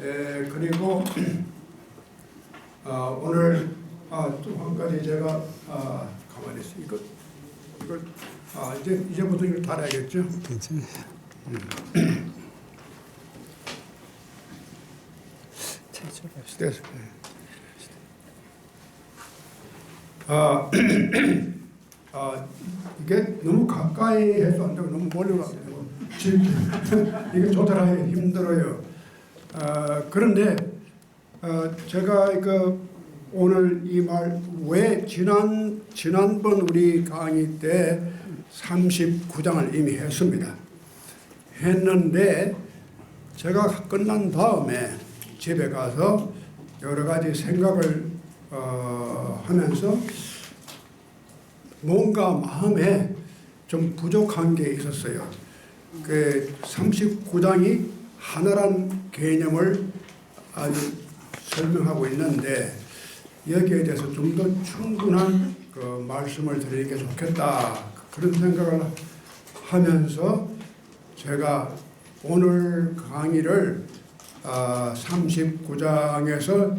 그리고 오늘 또 한 가지 제가 가만히 있어. 이걸 이제부터 이걸 달아야겠죠. 괜찮아요. 됐어. 이게 너무 가까이 해서 안 되고 너무 멀리 가면 이게 조절하기 힘들어요. 그런데 제가 오늘 이 말 왜 지난번 우리 강의 때 39장을 이미 했습니다. 했는데 제가 끝난 다음에 집에 가서 여러 가지 생각을 하면서 뭔가 마음에 좀 부족한 게 있었어요. 그 39장이 하나란 개념을 아주 설명하고 있는데 여기에 대해서 좀 더 충분한 그 말씀을 드리는 게 좋겠다, 그런 생각을 하면서 제가 오늘 강의를 39장에서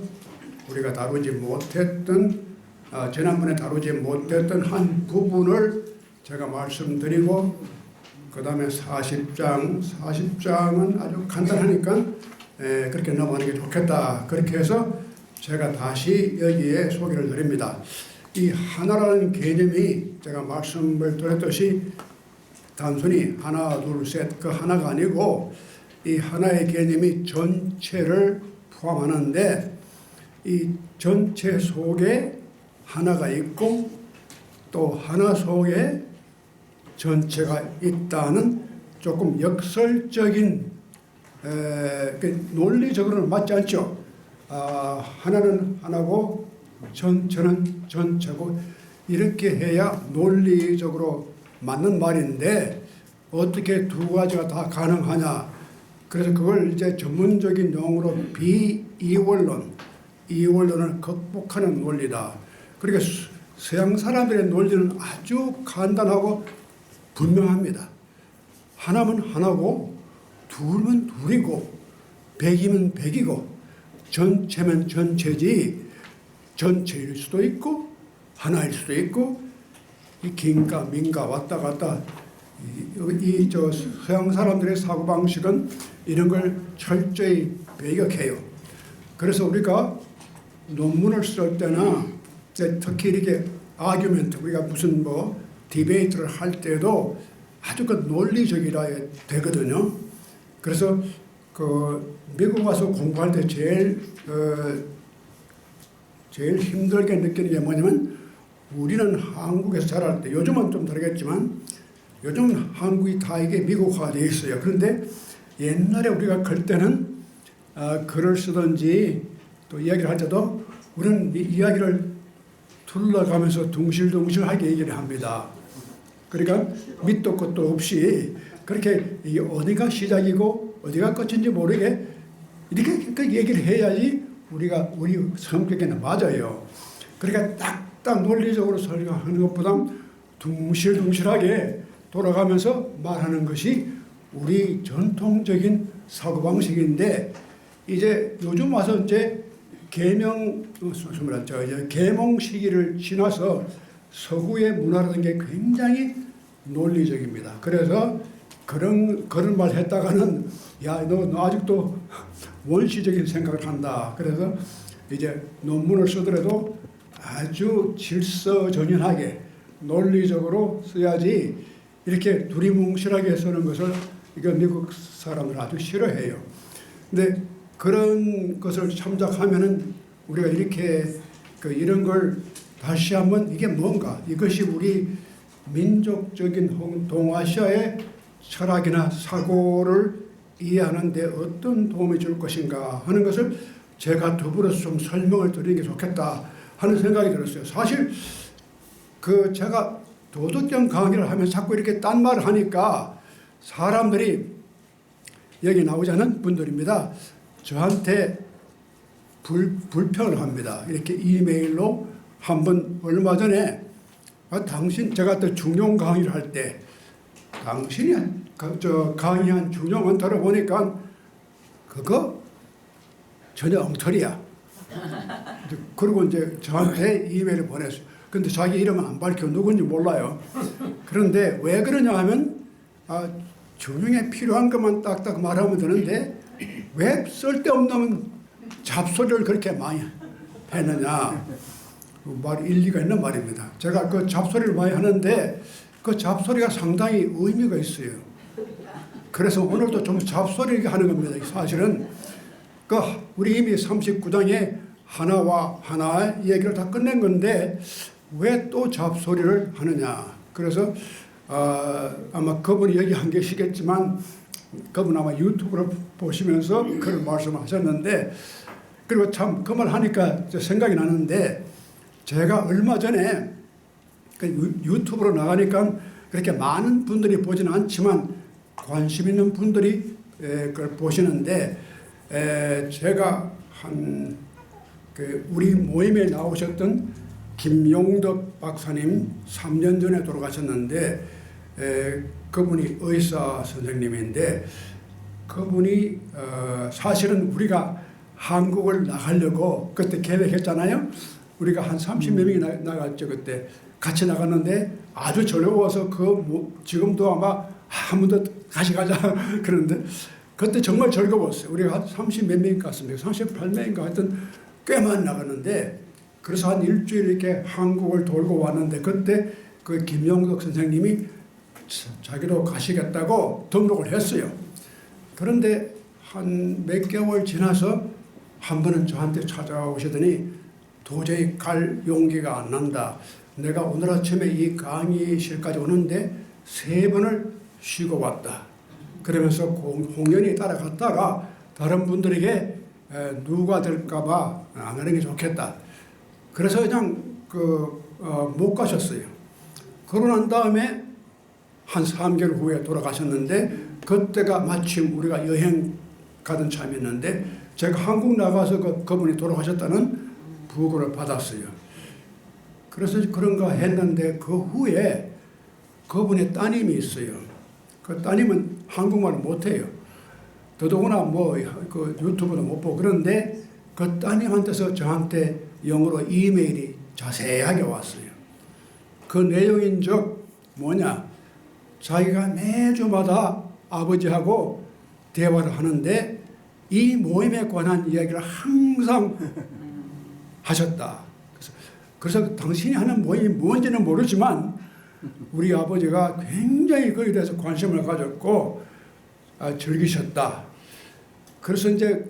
우리가 다루지 못했던 지난번에 다루지 못했던 한 부분을 제가 말씀드리고, 그 다음에 40장은 아주 간단하니까 그렇게 넘어가는 게 좋겠다, 그렇게 해서 제가 다시 여기에 소개를 드립니다. 이 하나라는 개념이 제가 말씀을 드렸듯이 단순히 하나 둘 셋 그 하나가 아니고 이 하나의 개념이 전체를 포함하는데, 이 전체 속에 하나가 있고 또 하나 속에 전체가 있다는 조금 역설적인 논리적으로는 맞지 않죠. 하나는 하나고 전체는 전체고 이렇게 해야 논리적으로 맞는 말인데 어떻게 두 가지가 다 가능하냐. 그래서 그걸 이제 전문적인 용어로 이원론을 극복하는 논리다. 그러니까 서양 사람들의 논리는 아주 간단하고 분명합니다. 하나면 하나고 둘은 둘이고 백이면 백이고 전체면 전체지, 전체일 수도 있고 하나일 수도 있고 이 긴가 민가 왔다 갔다 저 서양 사람들의 사고방식은 이런 걸 철저히 배격해요. 그래서 우리가 논문을 쓸 때나 특히 이렇게 아규멘트, 우리가 무슨 디베이트를 할 때도 아주 논리적이라 되거든요. 그래서 미국 와서 공부할 때 제일 힘들게 느끼는 게 뭐냐면, 우리는 한국에서 자랄 때, 요즘은 좀 다르겠지만 요즘은 한국이 다 이게 미국화가 되어 있어요. 그런데 옛날에 우리가 클 때는 글을 쓰든지 또 이야기를 할 때도 우리는 이야기를 둘러가면서 둥실둥실하게 얘기를 합니다. 그러니까 밑도 끝도 없이 그렇게 어디가 시작이고 어디가 끝인지 모르게 이렇게 얘기를 해야지 우리 성격에는 맞아요. 그러니까 딱딱 논리적으로 설명하는 것보다 둥실둥실하게 돌아가면서 말하는 것이 우리 전통적인 사고방식인데, 이제 요즘 와서 이제 계몽 시기를 지나서 서구의 문화라는 게 굉장히 논리적입니다. 그래서 그런 말 했다가는 너 아직도 원시적인 생각을 한다. 그래서 이제 논문을 쓰더라도 아주 질서정연하게 논리적으로 써야지 이렇게 두리뭉실하게 쓰는 것을 미국 사람들 아주 싫어해요. 근데 그런 것을 참작하면은 우리가 이렇게 이런 걸 다시 한번 이게 뭔가, 이것이 우리 민족적인 동아시아의 철학이나 사고를 이해하는 데 어떤 도움이 줄 것인가 하는 것을 제가 더불어서 좀 설명을 드리는 게 좋겠다 하는 생각이 들었어요. 사실 제가 도덕경 강의를 하면서 자꾸 이렇게 딴 말을 하니까 사람들이, 여기 나오지 않은 분들입니다, 저한테 불평을 합니다. 이렇게 이메일로 한번 얼마 전에 제가 또 중용 강의를 할 때 당신이 강의한 중용은 들어보니까 그거 전혀 엉터리야. 그리고 이제 저한테 이메일을 보냈어요. 근데 자기 이름은 안 밝혀 누군지 몰라요. 그런데 왜 그러냐 하면 중용에 필요한 것만 딱딱 말하면 되는데 왜 쓸데없는 잡소리를 그렇게 많이 했느냐. 말 일리가 있는 말입니다. 제가 그 잡소리를 많이 하는데 그 잡소리가 상당히 의미가 있어요. 그래서 오늘도 좀 잡소리 하는 겁니다. 사실은 그 우리 이미 39장에 하나와 하나 얘기를 다 끝낸 건데 왜 또 잡소리를 하느냐. 그래서 아마 그분이 얘기한 계시겠지만 그분 아마 유튜브를 보시면서 그런 말씀하셨는데 그리고 참 그 말 하니까 생각이 나는데 제가 얼마 전에 그 유튜브로 나가니까 그렇게 많은 분들이 보지는 않지만 관심 있는 분들이 그걸 보시는데 제가 그 우리 모임에 나오셨던 김용덕 박사님 3년 전에 돌아가셨는데 그분이 의사 선생님인데 그분이 사실은 우리가 한국을 나가려고 그때 계획했잖아요. 우리가 한 30몇 명이 나갔죠. 그때 같이 나갔는데 아주 저려워서 지금도 아마 아무도 같이 가자 그러는데 그때 정말 즐거웠어요. 우리가 한 30몇 명이 갔습니다. 38명인가 하여튼 꽤 많이 나갔는데 그래서 한 일주일 이렇게 한국을 돌고 왔는데 그때 그 김용덕 선생님이 자기도 가시겠다고 등록을 했어요. 그런데 한 몇 개월 지나서 한 번은 저한테 찾아오시더니 도저히 갈 용기가 안 난다. 내가 오늘 아침에 이 강의실까지 오는데 3번을 쉬고 왔다. 그러면서 공연히 따라갔다가 다른 분들에게 누가 될까봐 안 하는 게 좋겠다. 그래서 그냥 못 가셨어요. 그러고 난 다음에 한 3개월 후에 돌아가셨는데 그때가 마침 우리가 여행 가던 참이었는데 제가 한국 나가서 그분이 돌아가셨다는 부고를 받았어요. 그래서 그런가 했는데 그 후에 그분의 따님이 있어요. 그 따님은 한국말을 못해요. 더더구나 그 유튜브도 못 보고 그런데 그 따님한테서 저한테 영어로 이메일이 자세하게 왔어요. 그 내용인즉 뭐냐. 자기가 매주마다 아버지하고 대화를 하는데 이 모임에 관한 이야기를 항상 하셨다. 그래서 당신이 하는 모임이 뭔지는 모르지만 우리 아버지가 굉장히 거기에 대해서 관심을 가졌고 즐기셨다. 그래서 이제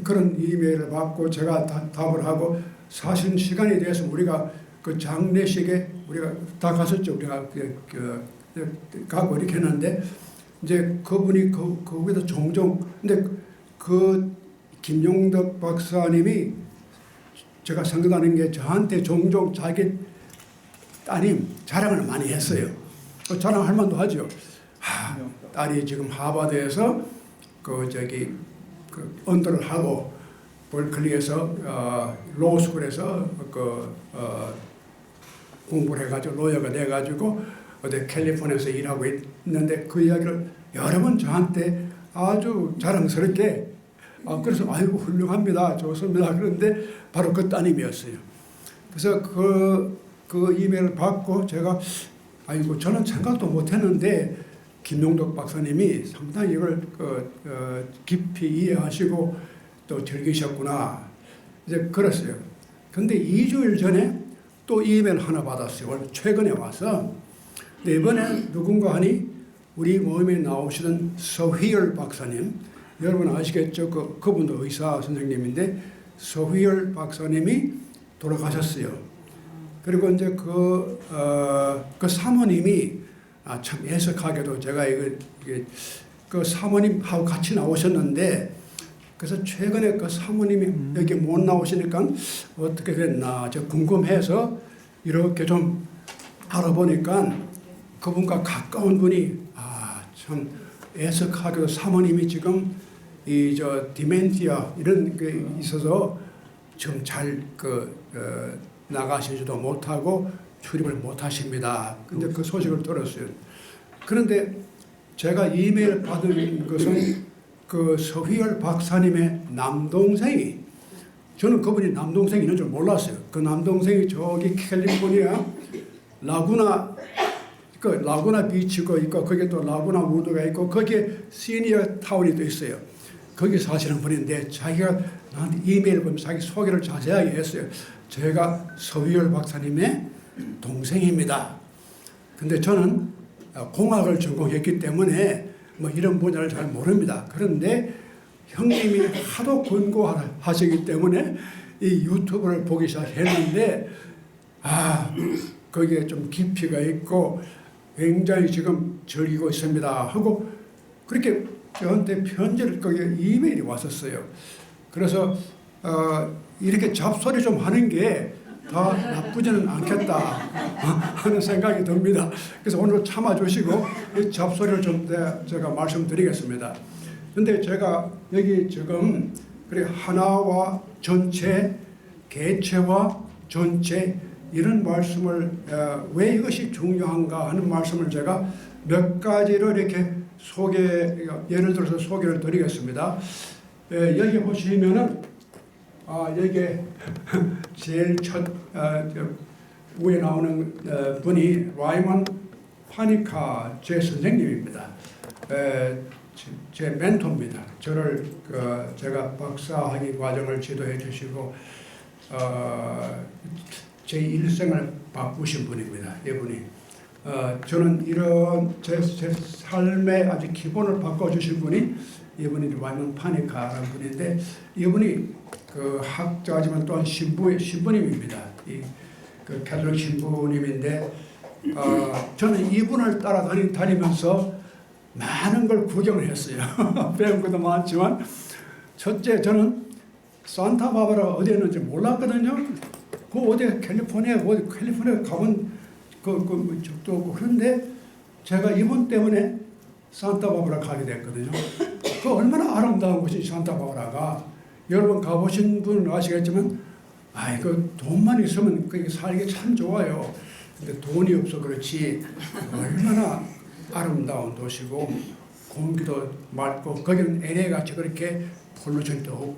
그런 이메일을 받고 제가 답을 하고 사실 시간에 대해서 우리가 그 장례식에 우리가 다 갔었죠. 우리가 가고 이렇게 했는데 이제 그분이 거기서 종종 근데 그 김용덕 박사님이 제가 생각하는 게 저한테 종종 자기 따님 자랑을 많이 했어요. 자랑할 만도 하죠. 딸이 지금 하버드에서 언더를 하고 벌클리에서 로스쿨에서 공부를 해가지고 로여가 돼가지고 어디 캘리포니아에서 일하고 있는데 그 이야기를 여러 번 저한테 아주 자랑스럽게 그래서 아이고 훌륭합니다. 좋습니다. 그런데 바로 그 따님이었어요. 그래서 그 이메일을 받고 제가 아이고 저는 생각도 못했는데 김용덕 박사님이 상당히 이걸 깊이 이해하시고 또 즐기셨구나. 이제 그랬어요. 근데 2주일 전에 또 이메일 하나 받았어요. 최근에 와서. 근데 이번에 누군가 하니 우리 모임에 나오시는 서휘열 박사님, 여러분 아시겠죠? 그분도 의사 선생님인데 서휘열 박사님이 돌아가셨어요. 그리고 이제 그 사모님이 참 애석하게도 제가 그 사모님하고 같이 나오셨는데 그래서 최근에 그 사모님이 여기 못 나오시니까 어떻게 됐나 저 궁금해서 이렇게 좀 알아보니까 그분과 가까운 분이 참 애석하게도 사모님이 지금 디멘티아 이런 게 있어서 지금 잘 나가시지도 못하고 출입을 못하십니다. 근데 그 소식을 들었어요. 그런데 제가 이메일 받은 것은 그 서휘열 박사님의 남동생이, 저는 그분이 남동생이 있는 줄 몰랐어요. 그 남동생이 저기 캘리포니아 라구나, 그 라구나 비치가 있고 거기에 또 라구나 우드가 있고 거기에 시니어 타운이 또 있어요. 거기 사시는 분인데 자기가 나한테 이메일 보면 자기 소개를 자세하게 했어요. 제가 서휘열 박사님의 동생입니다. 근데 저는 공학을 전공했기 때문에 뭐 이런 분야를 잘 모릅니다. 그런데 형님이 하도 권고하시기 때문에 이 유튜브를 보기 시작했는데 거기에 좀 깊이가 있고 굉장히 지금 즐기고 있습니다 하고 그렇게 저한테 편지를 거기에 이메일이 왔었어요. 그래서 이렇게 잡소리 좀 하는 게 다 나쁘지는 않겠다 하는 생각이 듭니다. 그래서 오늘 참아주시고 이 잡소리를 좀 제가 말씀드리겠습니다. 근데 제가 여기 지금 그래 하나와 전체, 개체와 전체 이런 말씀을 왜 이것이 중요한가 하는 말씀을 제가 몇 가지로 이렇게 예를 들어서 소개를 드리겠습니다. 여기 보시면은 여기에 제일 첫 위에 나오는 분이 라이먼 파니카 제 선생님입니다. 제 멘토입니다. 저를 제가 박사학위 과정을 지도해 주시고 제 일생을 바꾸신 분입니다. 이분이 저는 이런 제 삶의 아주 기본을 바꿔주신 분이 이분이 라이먼 파니카라는 분인데 이분이 그 학자지만 또한 신부님입니다. 그 캐톨릭 신부님인데 저는 이분을 따라다니면서 많은 걸 구경을 했어요. 배운 것도 많지만 첫째 저는 산타바바라 어디에 있는지 몰랐거든요. 그 어디 캘리포니아 가본 그 적도 없고 그런데 제가 이분 때문에 산타바바라 가게 됐거든요. 그 얼마나 아름다운 곳이 산타바바라가 여러분 가보신 분은 아시겠지만 그 돈만 있으면 거기 살기 참 좋아요. 근데 돈이 없어 그렇지 얼마나 아름다운 도시고 공기도 맑고 거기는 LA같이 그렇게 폴루션도 없고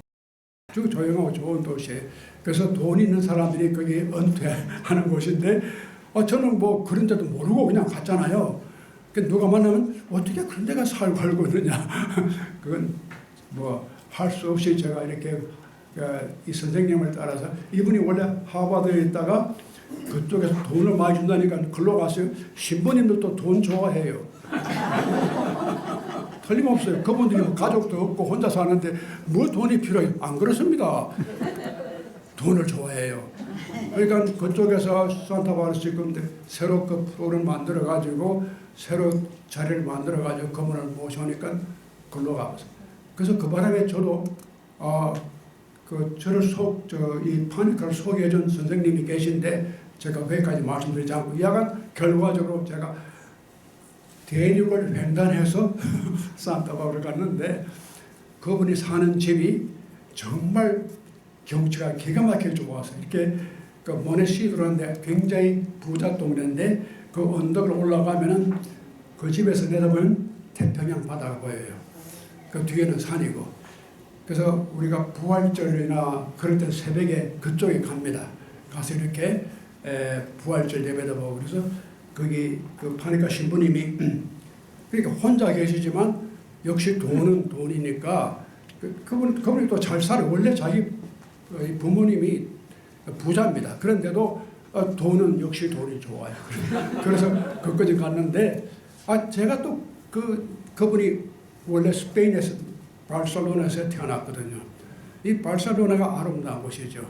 아주 조용하고 좋은 도시예요. 그래서 돈 있는 사람들이 거기 은퇴하는 곳인데 저는 뭐 그런 데도 모르고 그냥 갔잖아요. 누가 만나면 어떻게 그런 데가 살고 있느냐. 그건 뭐 할 수 없이 제가 이렇게 이 선생님을 따라서 이분이 원래 하버드에 있다가 그쪽에서 돈을 많이 준다니까 글로 갔어요. 신부님들도 돈 좋아해요. 틀림없어요. 그분들이 뭐 가족도 없고 혼자 사는데 뭐 돈이 필요해요. 안 그렇습니다. 돈을 좋아해요. 그러니까 그쪽에서 산타바바라 지금 새로 그 프로그램을 만들어가지고 새로 자리를 만들어가지고 그분을 모셔오니까 글로 가서 그래서 그 바람에 저도 저를 이 파니카를 소개해준 선생님이 계신데 제가 거기까지 말씀드리지 않고 약간 결과적으로 제가 대륙을 횡단해서 산타바바라를 갔는데 그분이 사는 집이 정말 경치가 기가 막히게 좋아서 이렇게 그 모네시드라는데 굉장히 부자 동네인데 그 언덕을 올라가면은 그 집에서 내다보면 태평양 바다가 보여요. 그 뒤에는 산이고. 그래서 우리가 부활절이나 그럴 때 새벽에 그쪽에 갑니다. 가서 이렇게 부활절 예배도 보고 그래서 거기 그 파니카 신부님이 그러니까 혼자 계시지만 역시 돈은 돈이니까 그분이 또 잘 살아요. 원래 자기 부모님이 부자입니다. 그런데도 돈은 역시 돈이 좋아요. 그래서 거기까지 갔는데 제가 또 그분이 원래 스페인에서 바르셀로나에서 태어났거든요. 이 바르셀로나가 아름다운 곳이죠.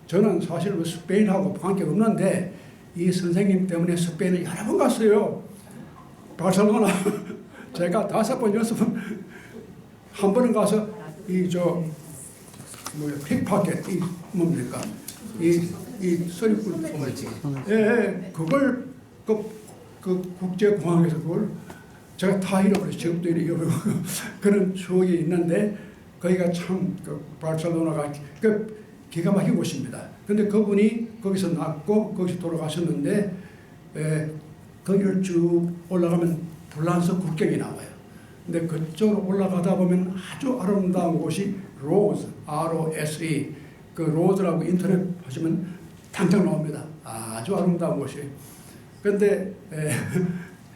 저는 사실 스페인하고 관계없는데 이 선생님 때문에 스페인을 여러 번 갔어요. 바르셀로나 제가 5번 6번 한 번은 가서 픽파켓 뭡니까 이 서리꾼 그걸 그 국제공항에서 그걸 제가 다 잃어버렸어요. 지금도 잃어버리고 그런 추억이 있는데 거기가 참 바르셀로나가 기가 막힌 곳입니다. 근데 그분이 거기서 낳고 거기서 돌아가셨는데 거기를 쭉 올라가면 불란서 국경이 나와요. 근데 그쪽으로 올라가다 보면 아주 아름다운 곳이 로즈, ROSE, 그 로즈라고 인터넷 하시면 당장 나옵니다. 아주 아름다운 곳이에요. 그런데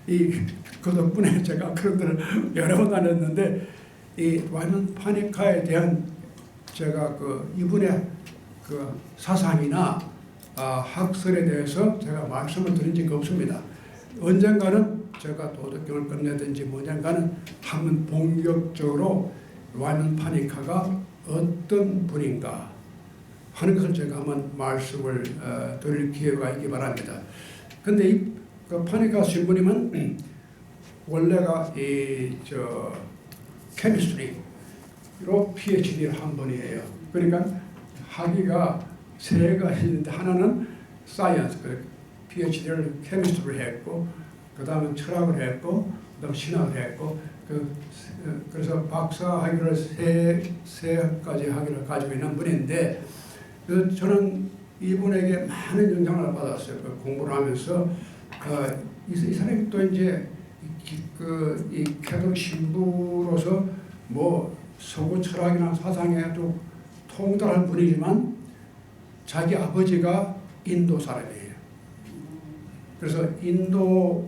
그 덕분에 제가 그런 데를 여러 번 다녔는데 이 와이먼 파니카에 대한 제가 이분의 사상이나 학설에 대해서 제가 말씀을 드린 적이 없습니다. 언젠가는 제가 도덕경을 끝내든지 언젠가는 한번 본격적으로 와이먼 파니카가 어떤 분인가 하는 것을 제가 한번 말씀을 드릴 기회가 있기 바랍니다. 그런데 그 파니카 신부님은 원래가 케미스트리로 PhD를 한 분이에요. 그러니까 학위가 세 가지인데 하나는 사이언스, PhD를 케미스트리로 했고, 그 다음에 철학을 했고, 그 다음 신학을 했고, 그래서 박사 학위를 세 가지 학위를 가지고 있는 분인데, 저는 이분에게 많은 영향을 받았어요. 공부를 하면서 이 사람이 또 이제 이 캐톨릭 신부로서 뭐 서구 철학이나 사상에 아주 통달한 분이지만 자기 아버지가 인도 사람이에요. 그래서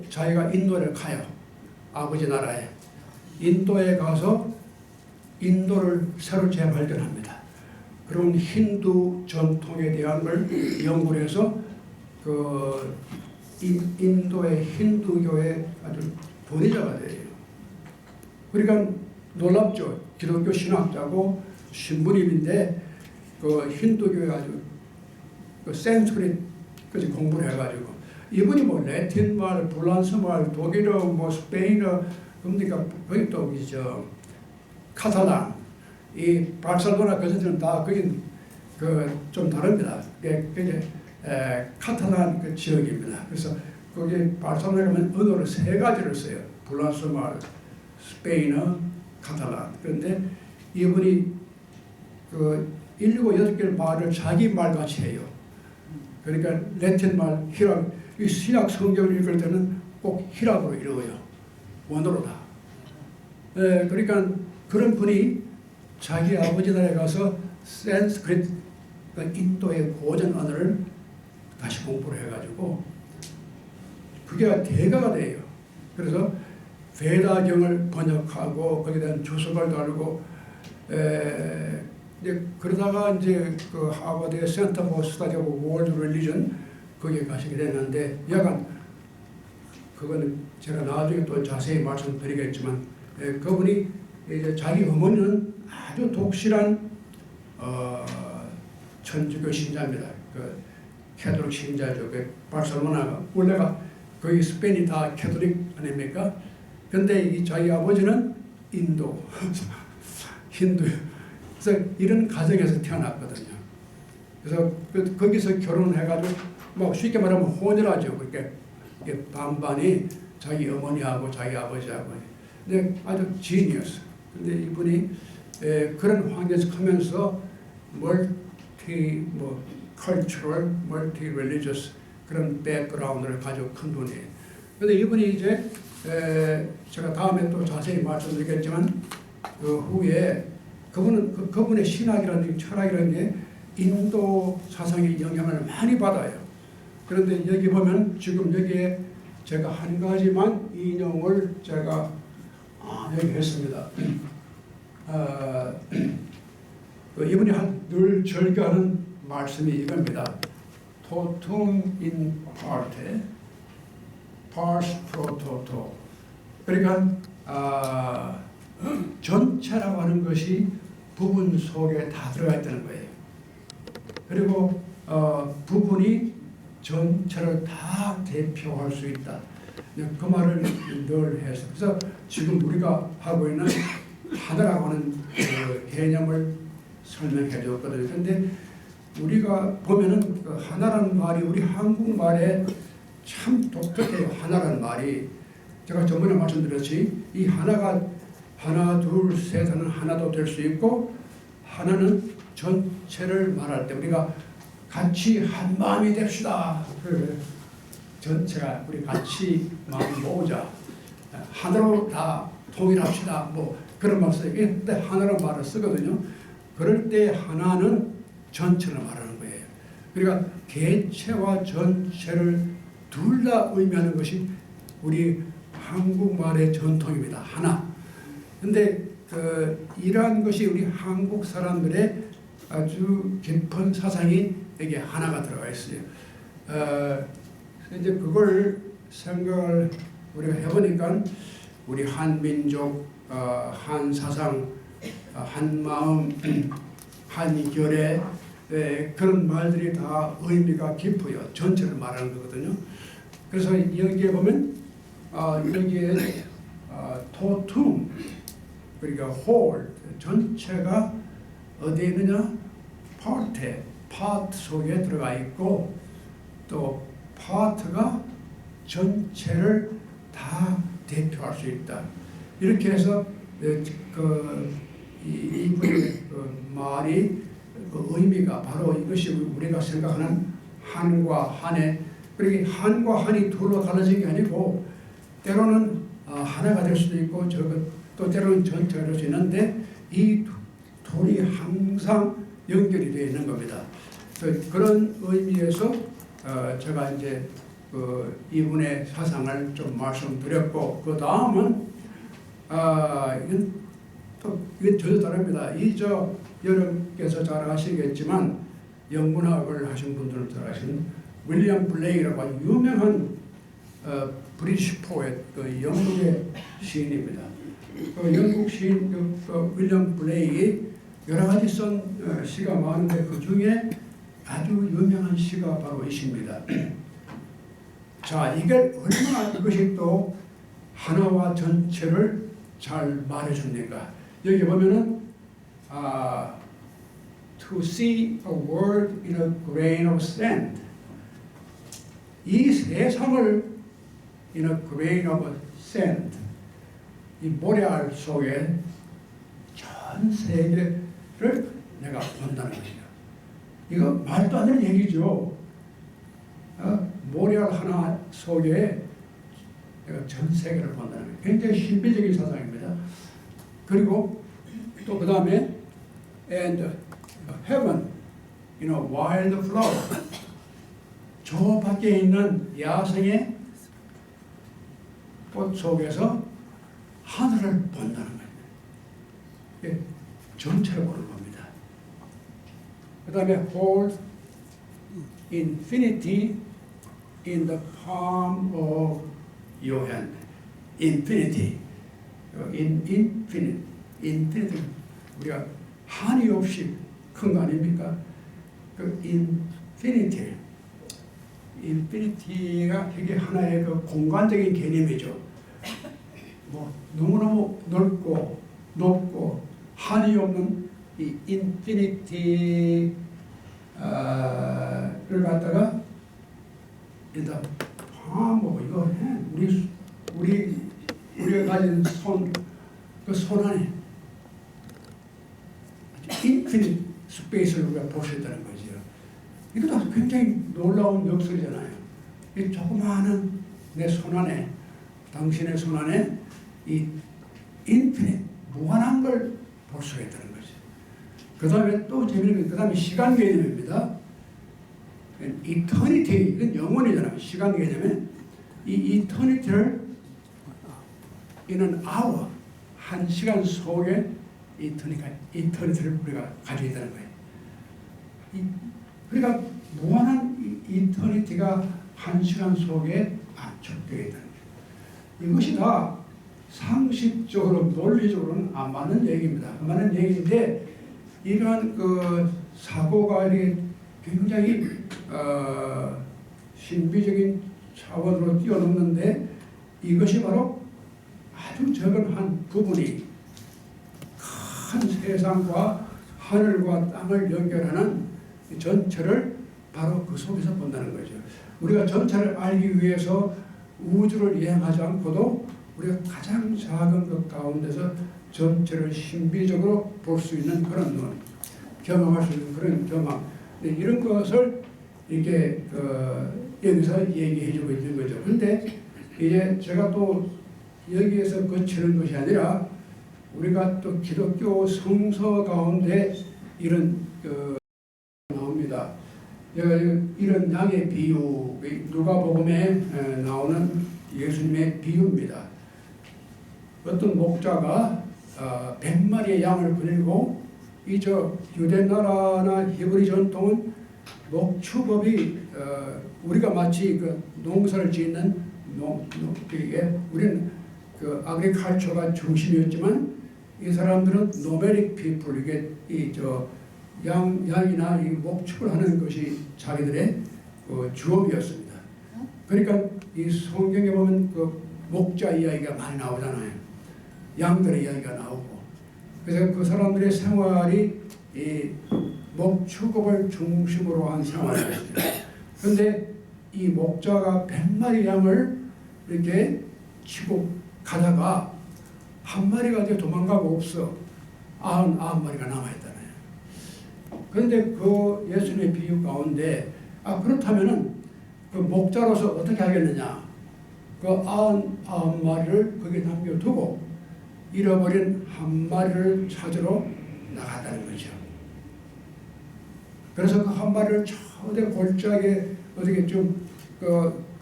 자기가 인도를 가요. 아버지 나라에. 인도에 가서 인도를 새로 재발견합니다. 그런 힌두 전통에 대한 걸 연구를 해서 인도의 힌두교의 아주 권위자가 돼요. 그러니까 놀랍죠. 기독교 신학자고 신부님인데 힌두교에 아주 산스크릿까지 공부를 해가지고 이분이 뭐 라틴 말, 프랑스 말, 독일어, 뭐 스페인어, 그러니까 거기 또 카탈란, 이 바르셀로나 그들은 다 거긴 좀 다릅니다. 그게 카탈란 지역입니다. 그래서 거기 바르셀로나 가면 언어를 세 가지를 써요. 프랑스 말, 스페인어, 카탈란. 그런데 이분이 7, 8개의 말을 자기 말같이 해요. 그러니까 라틴 말, 히랍, 이 신약 성경을 읽을 때는 꼭 히랍으로 읽어요. 원어로 다. 그러니까 그런 분이 자기 아버지 나라에 가서 산스크릿, 인도의 고전 언어를 다시 공부를 해가지고 그게 대가가 돼요. 그래서 베다경을 번역하고 거기에 대한 주석을 다루고 그러다가 이제 하버드의 센터 포 스터디 오브 월드 릴리전 거기에 가시게 됐는데 여간 그거는 제가 나중에 또 자세히 말씀드리겠지만 그분이 이제 자기 어머니는 아주 독실한 천주교 신자입니다. 캐톨릭 신자죠. 바르셀로나가 원래가 거기 스페인이 다 캐톨릭 아닙니까? 근데 이 자기 아버지는 인도 힌두. 그래서 이런 가정에서 태어났거든요. 그래서 거기서 결혼해가지고 뭐 쉽게 말하면 혼혈하죠. 그러니까 이게 반반이 자기 어머니하고 자기 아버지하고. 근데 아주 지니어스. 근데 이분이 그런 환경에서 크면서 컬처럴, 멀티 릴리저스 그런 백그라운드를 가지고 큰 분이에요. 근데 이분이 이제 제가 다음에 또 자세히 말씀드리겠지만 그 후에 그분의 신학이라는 철학이라는 게 인도 사상의 영향을 많이 받아요. 그런데 여기 보면 지금 여기에 제가 한 가지만 인용을 제가 여기 했습니다. 이분이 늘 절개하는 말씀이 이겁니다. 토tum in parte, pars pro toto. 그러니까 전체라고 하는 것이 부분 속에 다 들어가 있다는 거예요. 그리고 부분이 전체를 다 대표할 수 있다. 그 말을 늘 해서 그래서 지금 우리가 하고 있는 하나라고 하는 개념을 설명해 줬거든요. 그런데 우리가 보면은 하나라는 말이 우리 한국말에 참 독특해요. 하나라는 말이 제가 저번에 말씀드렸지 이 하나가 하나, 둘, 셋 하는 하나도 될 수 있고 하나는 전체를 말할 때 우리가 같이 한 마음이 됩시다. 전체가 우리 같이 마음 모으자. 하나로 다 통일합시다. 뭐 그런 말 써요. 그때 하나라는 말을 쓰거든요. 그럴 때 하나는 전체를 말하는 거예요. 그러니까 개체와 전체를 둘 다 의미하는 것이 우리 한국말의 전통입니다. 하나. 근데 이러한 것이 우리 한국 사람들의 아주 깊은 사상이 여기 하나가 들어가 있어요. 이제 그걸 생각을 우리가 해보니까 우리 한민족, 한사상, 한마음, 한결의 그런 말들이 다 의미가 깊어요. 전체를 말하는 거거든요. 그래서 여기에 보면 여기에 토툼, 그러니까 홀, 전체가 어디에 있느냐? 파트 속에 들어가 있고 또 파트가 전체를 다 대표할 수 있다. 이렇게 해서 이분의 말이 의미가 바로 이것이 우리가 생각하는 한과 한의, 그러니까 한과 한이 둘로 갈라진 게 아니고 때로는 하나가 될 수도 있고 또 때로는 전체가 될 수 있는데 이 둘이 항상 연결이 되어 있는 겁니다. 그런 의미에서 제가 이제 이분의 사상을 좀 말씀드렸고, 그 다음은 이건 전혀 다릅니다. 여러분께서 잘 아시겠지만 영문학을 하신 분들은 잘 아시는 윌리엄 블레이크라고 아주 유명한 브리티시 포엣, 영국의 시인입니다. 영국 시인 윌리엄 블레이크 여러 가지 쓴 시가 많은데 그 중에 아주 유명한 시가 바로 이 시입니다. 자, 이게 얼마나 이것이 또 하나와 전체를 잘 말해줍니까? 여기 보면은 to see a word in a grain of sand. 이 세상을 in a grain of sand. 이 모래알 속에 전 세계를 내가 본다는 것이다. 이거 말도 안 되는 얘기죠. 모래알 하나 속에 내가 전 세계를 본다는 거예요. 굉장히 신비적인 사상입니다. 그리고 또 그 다음에 and heaven, wild flower. 저 밖에 있는 야생의 꽃 속에서 하늘을 본다는 거예요. 전체를 보는 겁니다. 그 다음에 hold infinity in the palm of your hand. infinity. infinity. 우리가 한이 없이 큰 거 아닙니까? 그 infinity가 이게 하나의 그 공간적인 개념이죠. 뭐 너무너무 넓고 높고 한이 없는 이 인피니티를 갖다가 일단 뭐 이거 우리가 가진 그 손 안에 인피니트 스페이스를 우리가 볼 수 있다는 거죠. 이것도 굉장히 놀라운 역설이잖아요. 이 조그마한 내 손 안에, 당신의 손 안에 이 인피니트, 무한한 걸 볼 수가 있다는 거죠. 그 다음에 또 재미있는 게, 그 다음에 시간 개념입니다. 이터니티, 이건 영원이잖아요. 시간 개념에 이 이터니티를 이는 hour, 한 시간 속에 이터니티를 우리가 가지고 있다는 거예요. 그러니까 무한한 이터니티가 한 시간 속에 압축되어 있다는 거예요. 이것이 다 상식적으로 논리적으로는 안 맞는 얘기입니다. 안 맞는 얘기인데 이러한 그 사고가 굉장히 신비적인 차원으로 뛰어넘는데 이것이 바로 아주 적은 한 부분이 큰 세상과 하늘과 땅을 연결하는 전체를 바로 그 속에서 본다는 거죠. 우리가 전체를 알기 위해서 우주를 여행하지 않고도 우리가 가장 작은 것 가운데서 전체를 신비적으로 볼 수 있는 그런 눈, 경험할 수 있는 그런 경험, 이런 것을 이렇게 여기서 얘기해주고 있는 거죠. 그런데 이제 제가 또 여기에서 그치는 것이 아니라 우리가 또 기독교 성서 가운데 이런 나옵니다. 이런 양의 비유, 누가복음에 나오는 예수님의 비유입니다. 어떤 목자가 100마리의 양을 거느리고 유대 나라나 히브리 전통은 목축업이 우리가 마치 그 농사를 짓는 우리는 그 아그리컬처가 중심이었지만 이 사람들은 노매릭 피플, 이게 양이나 이 목축을 하는 것이 자기들의 주업이었습니다. 그러니까 이 성경에 보면 그 목자 이야기가 많이 나오잖아요. 양들의 이야기가 나오고. 그래서 그 사람들의 생활이 이 목축업을 중심으로 한 생활이었어요. 그런데 이 목자가 100마리 양을 이렇게 치고 가다가 한 마리가 이제 도망가고 없어. 99마리가 남아있잖아요. 그런데 그 예수님의 비유 가운데 그렇다면은 그 목자로서 어떻게 하겠느냐. 그 99마리를 거기에 남겨두고 잃어버린 한 마리를 찾으러 나갔다는 거죠. 그래서 그 한 마리를 어디 골짜기에 어떻게 좀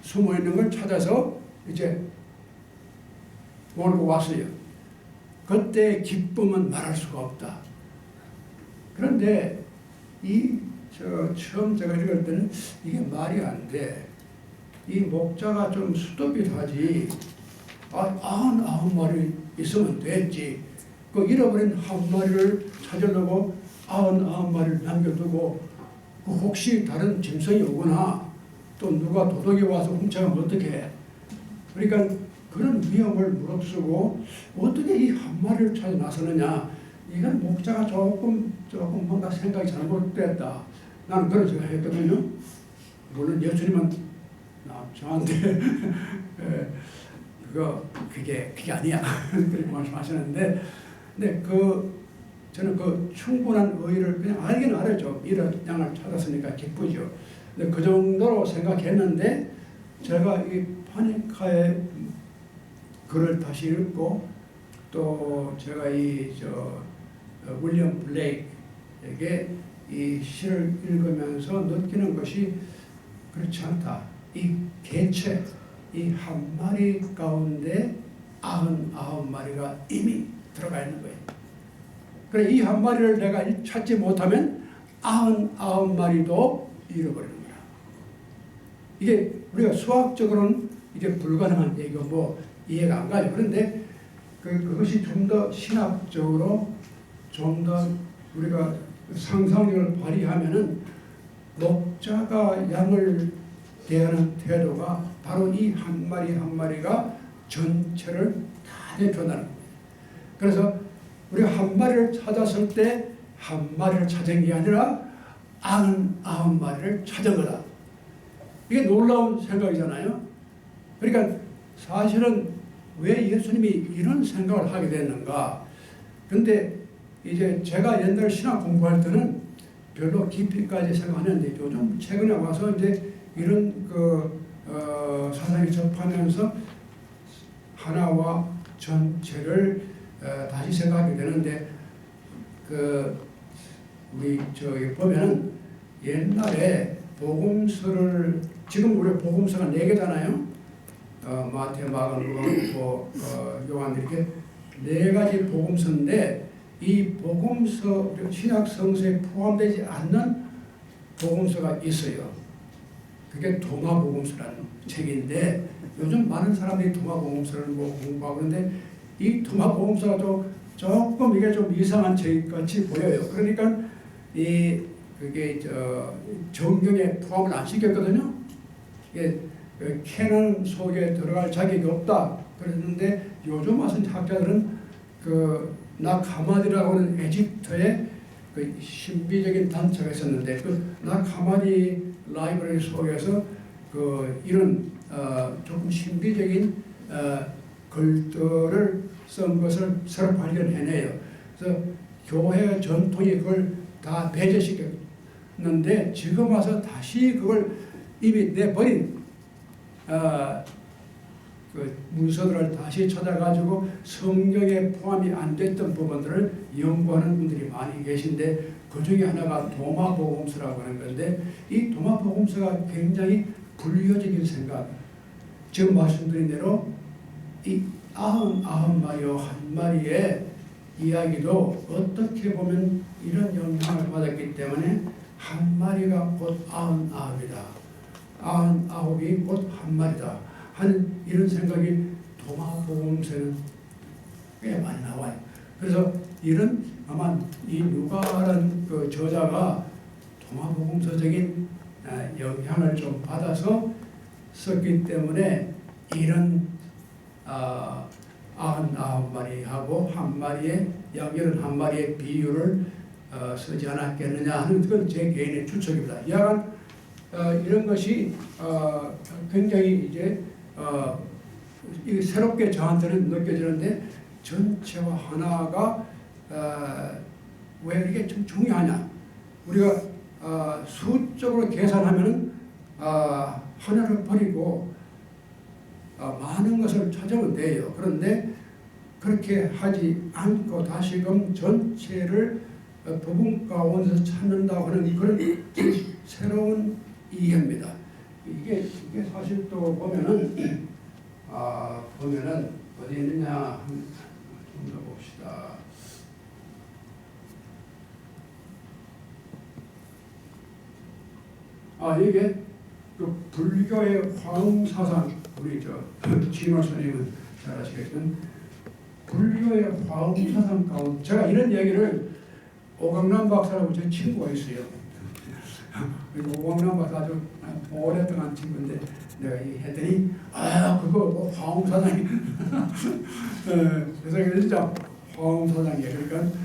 숨어 있는 걸 찾아서 이제 몰고 왔어요. 그때 기쁨은 말할 수가 없다. 그런데 처음 제가 읽을 때는 이게 말이 안 돼. 이 목자가 좀 수도비하지. 99마리 있으면 됐지. 그 잃어버린 한 마리를 찾으려고 99마리를 남겨두고 혹시 다른 짐승이 오거나 또 누가 도둑이 와서 훔쳐가면 어떡해. 그러니까 그런 위험을 무릅쓰고 어떻게 이 한 마리를 찾아 나서느냐. 이건 목자가 조금 뭔가 생각이 잘못됐다. 나는 그런 생각했거든요. 물론 예수님은 저한테 그게 아니야. 그렇게 말씀하시는데, 근데 저는 그 충분한 의의를 그냥 알긴 알았죠. 이런 양을 찾았으니까 기쁘죠. 근데 그 정도로 생각했는데, 제가 이 파니카의 글을 다시 읽고, 또 제가 윌리엄 블레이크에게 이 시를 읽으면서 느끼는 것이 그렇지 않다. 이 개체, 이 한 마리 가운데 99마리가 이미 들어가 있는 거예요. 그래 이 한 마리를 내가 찾지 못하면 99마리도 잃어버리는 거야. 이게 우리가 수학적으로는 이게 불가능한 얘기고 이해가 안 가요. 그런데 그것이 좀 더 신학적으로 좀 더 우리가 상상력을 발휘하면은 목자가 양을 대하는 태도가 바로 이 한 마리 한 마리가 전체를 다 대표한다는 겁니다. 그래서 우리가 한 마리를 찾았을 때 한 마리를 찾은 게 아니라 99마리를 찾은 거다. 이게 놀라운 생각이잖아요. 그러니까 사실은 왜 예수님이 이런 생각을 하게 됐는가. 근데 이제 제가 옛날 신학 공부할 때는 별로 깊이까지 생각 안 했는데 요즘 최근에 와서 이제 이런 사상에 접하면서 하나와 전체를 다시 생각하게 되는데 우리 보면은 옛날에 복음서를 지금 우리 복음서가 4개잖아요. 마태, 마가, 누가, 요한 이렇게 4가지 복음서인데 이 복음서 신약 성서에 포함되지 않는 복음서가 있어요. 그게 도마 복음서라는 책인데 요즘 많은 사람들이 도마 복음서를 공부하고 있는데 이 도마 복음서가 조금 이게 좀 이상한 책 같이 보여요. 그러니까 그게 정경에 포함을 안 시켰거든요. 이게 캐논 속에 들어갈 자격이 없다 그랬는데 요즘 와서 학자들은 나카마디라고 하는 에집트의 신비적인 단체가 있었는데 나카마디 라이브러리 속에서 이런 조금 신비적인 글들을 쓴 것을 새로 발견해내요. 그래서 교회 전통이 그걸 다 배제시켰는데 지금 와서 다시 그걸 이미 내버린 그 문서들을 다시 찾아가지고 성경에 포함이 안 됐던 부분들을 연구하는 분들이 많이 계신데 그 중에 하나가 도마복음서라고 하는 건데 이 도마복음서가 굉장히 불교적인 생각, 지금 말씀드린 대로 이 99마리와 한 마리의 이야기도 어떻게 보면 이런 영향을 받았기 때문에 한 마리가 곧 99이다. 99이 곧 한 마리다 하는 이런 생각이 도마복음서는 꽤 많이 나와요. 그래서 이런 아마 이 누가라는 그 저자가 도마복음서적인 영향을 좀 받아서 썼기 때문에 이런 99마리하고 한 마리의 약 81마리의 비율을 쓰지 않았겠느냐 하는 건 제 개인의 추측입니다. 약간 이런 것이 굉장히 이제 새롭게 저한테는 느껴지는데 전체와 하나가 왜 이게 좀 중요하냐? 우리가 수적으로 계산하면은 하나를 버리고 많은 것을 찾으면 돼요. 그런데 그렇게 하지 않고 다시금 전체를 부분 가운데서 찾는다고 하는 그런 새로운 이해입니다. 이게 사실 또 보면은 보면은 어디 있느냐 좀 더 봅시다. 이게 그 불교의 화엄사상, 우리 진호 스님은 잘 아시겠지만 불교의 화엄사상 가운데 제가 이런 얘기를 오광남 박사라고 제 친구가 있어요. 오광남 박사 아주 오랫동안 친구인데 내가 얘기했더니 그거 화엄사상이 그래서 진짜 화엄사상이에요. 그러니까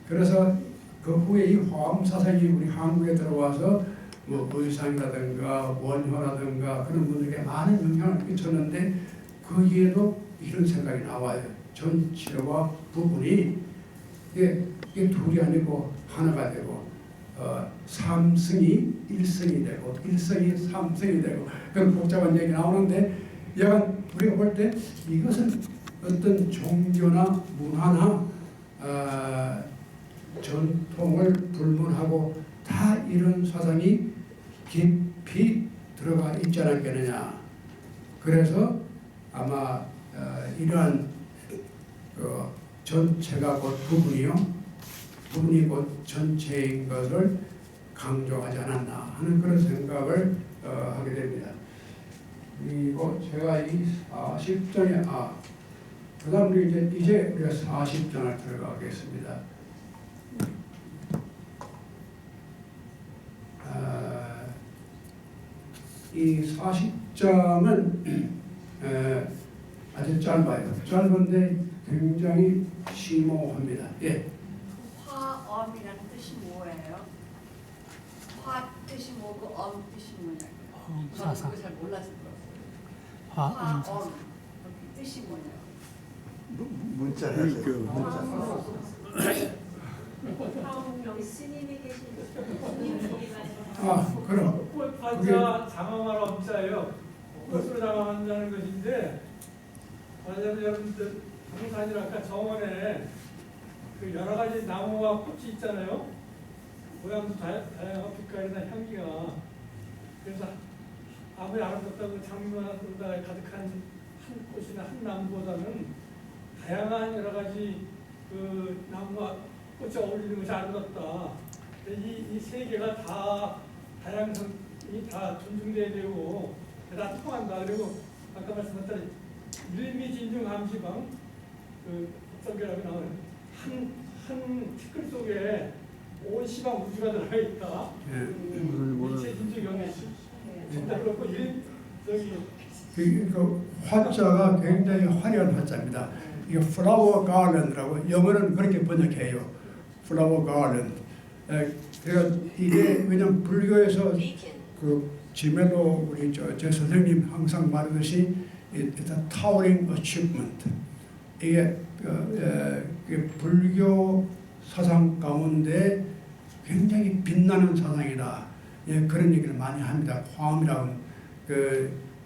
그래서 그 후에 이 화엄사상이 우리 한국에 들어와서 뭐 의상이라든가 원효라든가 그런 분들에게 많은 영향을 끼쳤는데 거기에도 이런 생각이 나와요. 전체와 부분이 이게 둘이 아니고 하나가 되고 삼성이 일성이 되고 일성이 삼성이 되고 그런 복잡한 얘기 나오는데 약간 우리가 볼 때 이것은 어떤 종교나 문화나 전통을 불문하고 다 이런 사상이 깊이 들어가 있지 않았겠느냐. 그래서 아마 이러한 전체가 곧 부분이요, 부분이 곧 전체인 것을 강조하지 않았나 하는 그런 생각을 하게 됩니다. 그리고 제가 이 40장에 그 다음 우리가 40장을 들어가겠습니다. 이 40장은 아주 짧아요. 짧은데 굉장히 심오합니다. 예. 화엄이라는 뜻이 뭐예요? 화 뜻이 뭐고 엄 뜻이 뭐냐고요? 저는 그거 잘 몰라서 그렇어요. 화엄 뜻이 뭐냐고? 문자를 여기 스님이 계신 그럼 꽃화자 장엄할 엄자예요. 꽃으로 장엄한다는 것인데, 맞아요, 여러분들 동산이나 아까 정원에 그 여러 가지 나무와 꽃이 있잖아요. 모양도 다양하고 빛깔이나 향기가. 그래서 아무리 아름답다고 장미가 가득한 한 꽃이나 한 나무보다는 다양한 여러 가지 그 나무와 꽃이 어울리는 것이 아름답다. 이 세 개가 다 다양성이 다 존중돼야 되고 다 통한다. 그리고 아까 말씀하셨던 일미진중함시방 그 법성계라고 나오는 한 티끌 속에 온 시방 우주가 들어가 있다. 일체 진중경에 진짜 그렇고 그 화자가 굉장히 화려한 화자입니다. 이게 플라워 가랜드라고 영어는 그렇게 번역해요. 플라워 가랜드. 그래서 이게 왜냐면 불교에서 그 지멜로 우리 제 선생님 항상 말하듯이 it's a towering achievement. 이게 불교 사상 가운데 굉장히 빛나는 사상이다. 예, 그런 얘기를 많이 합니다. 화엄이라고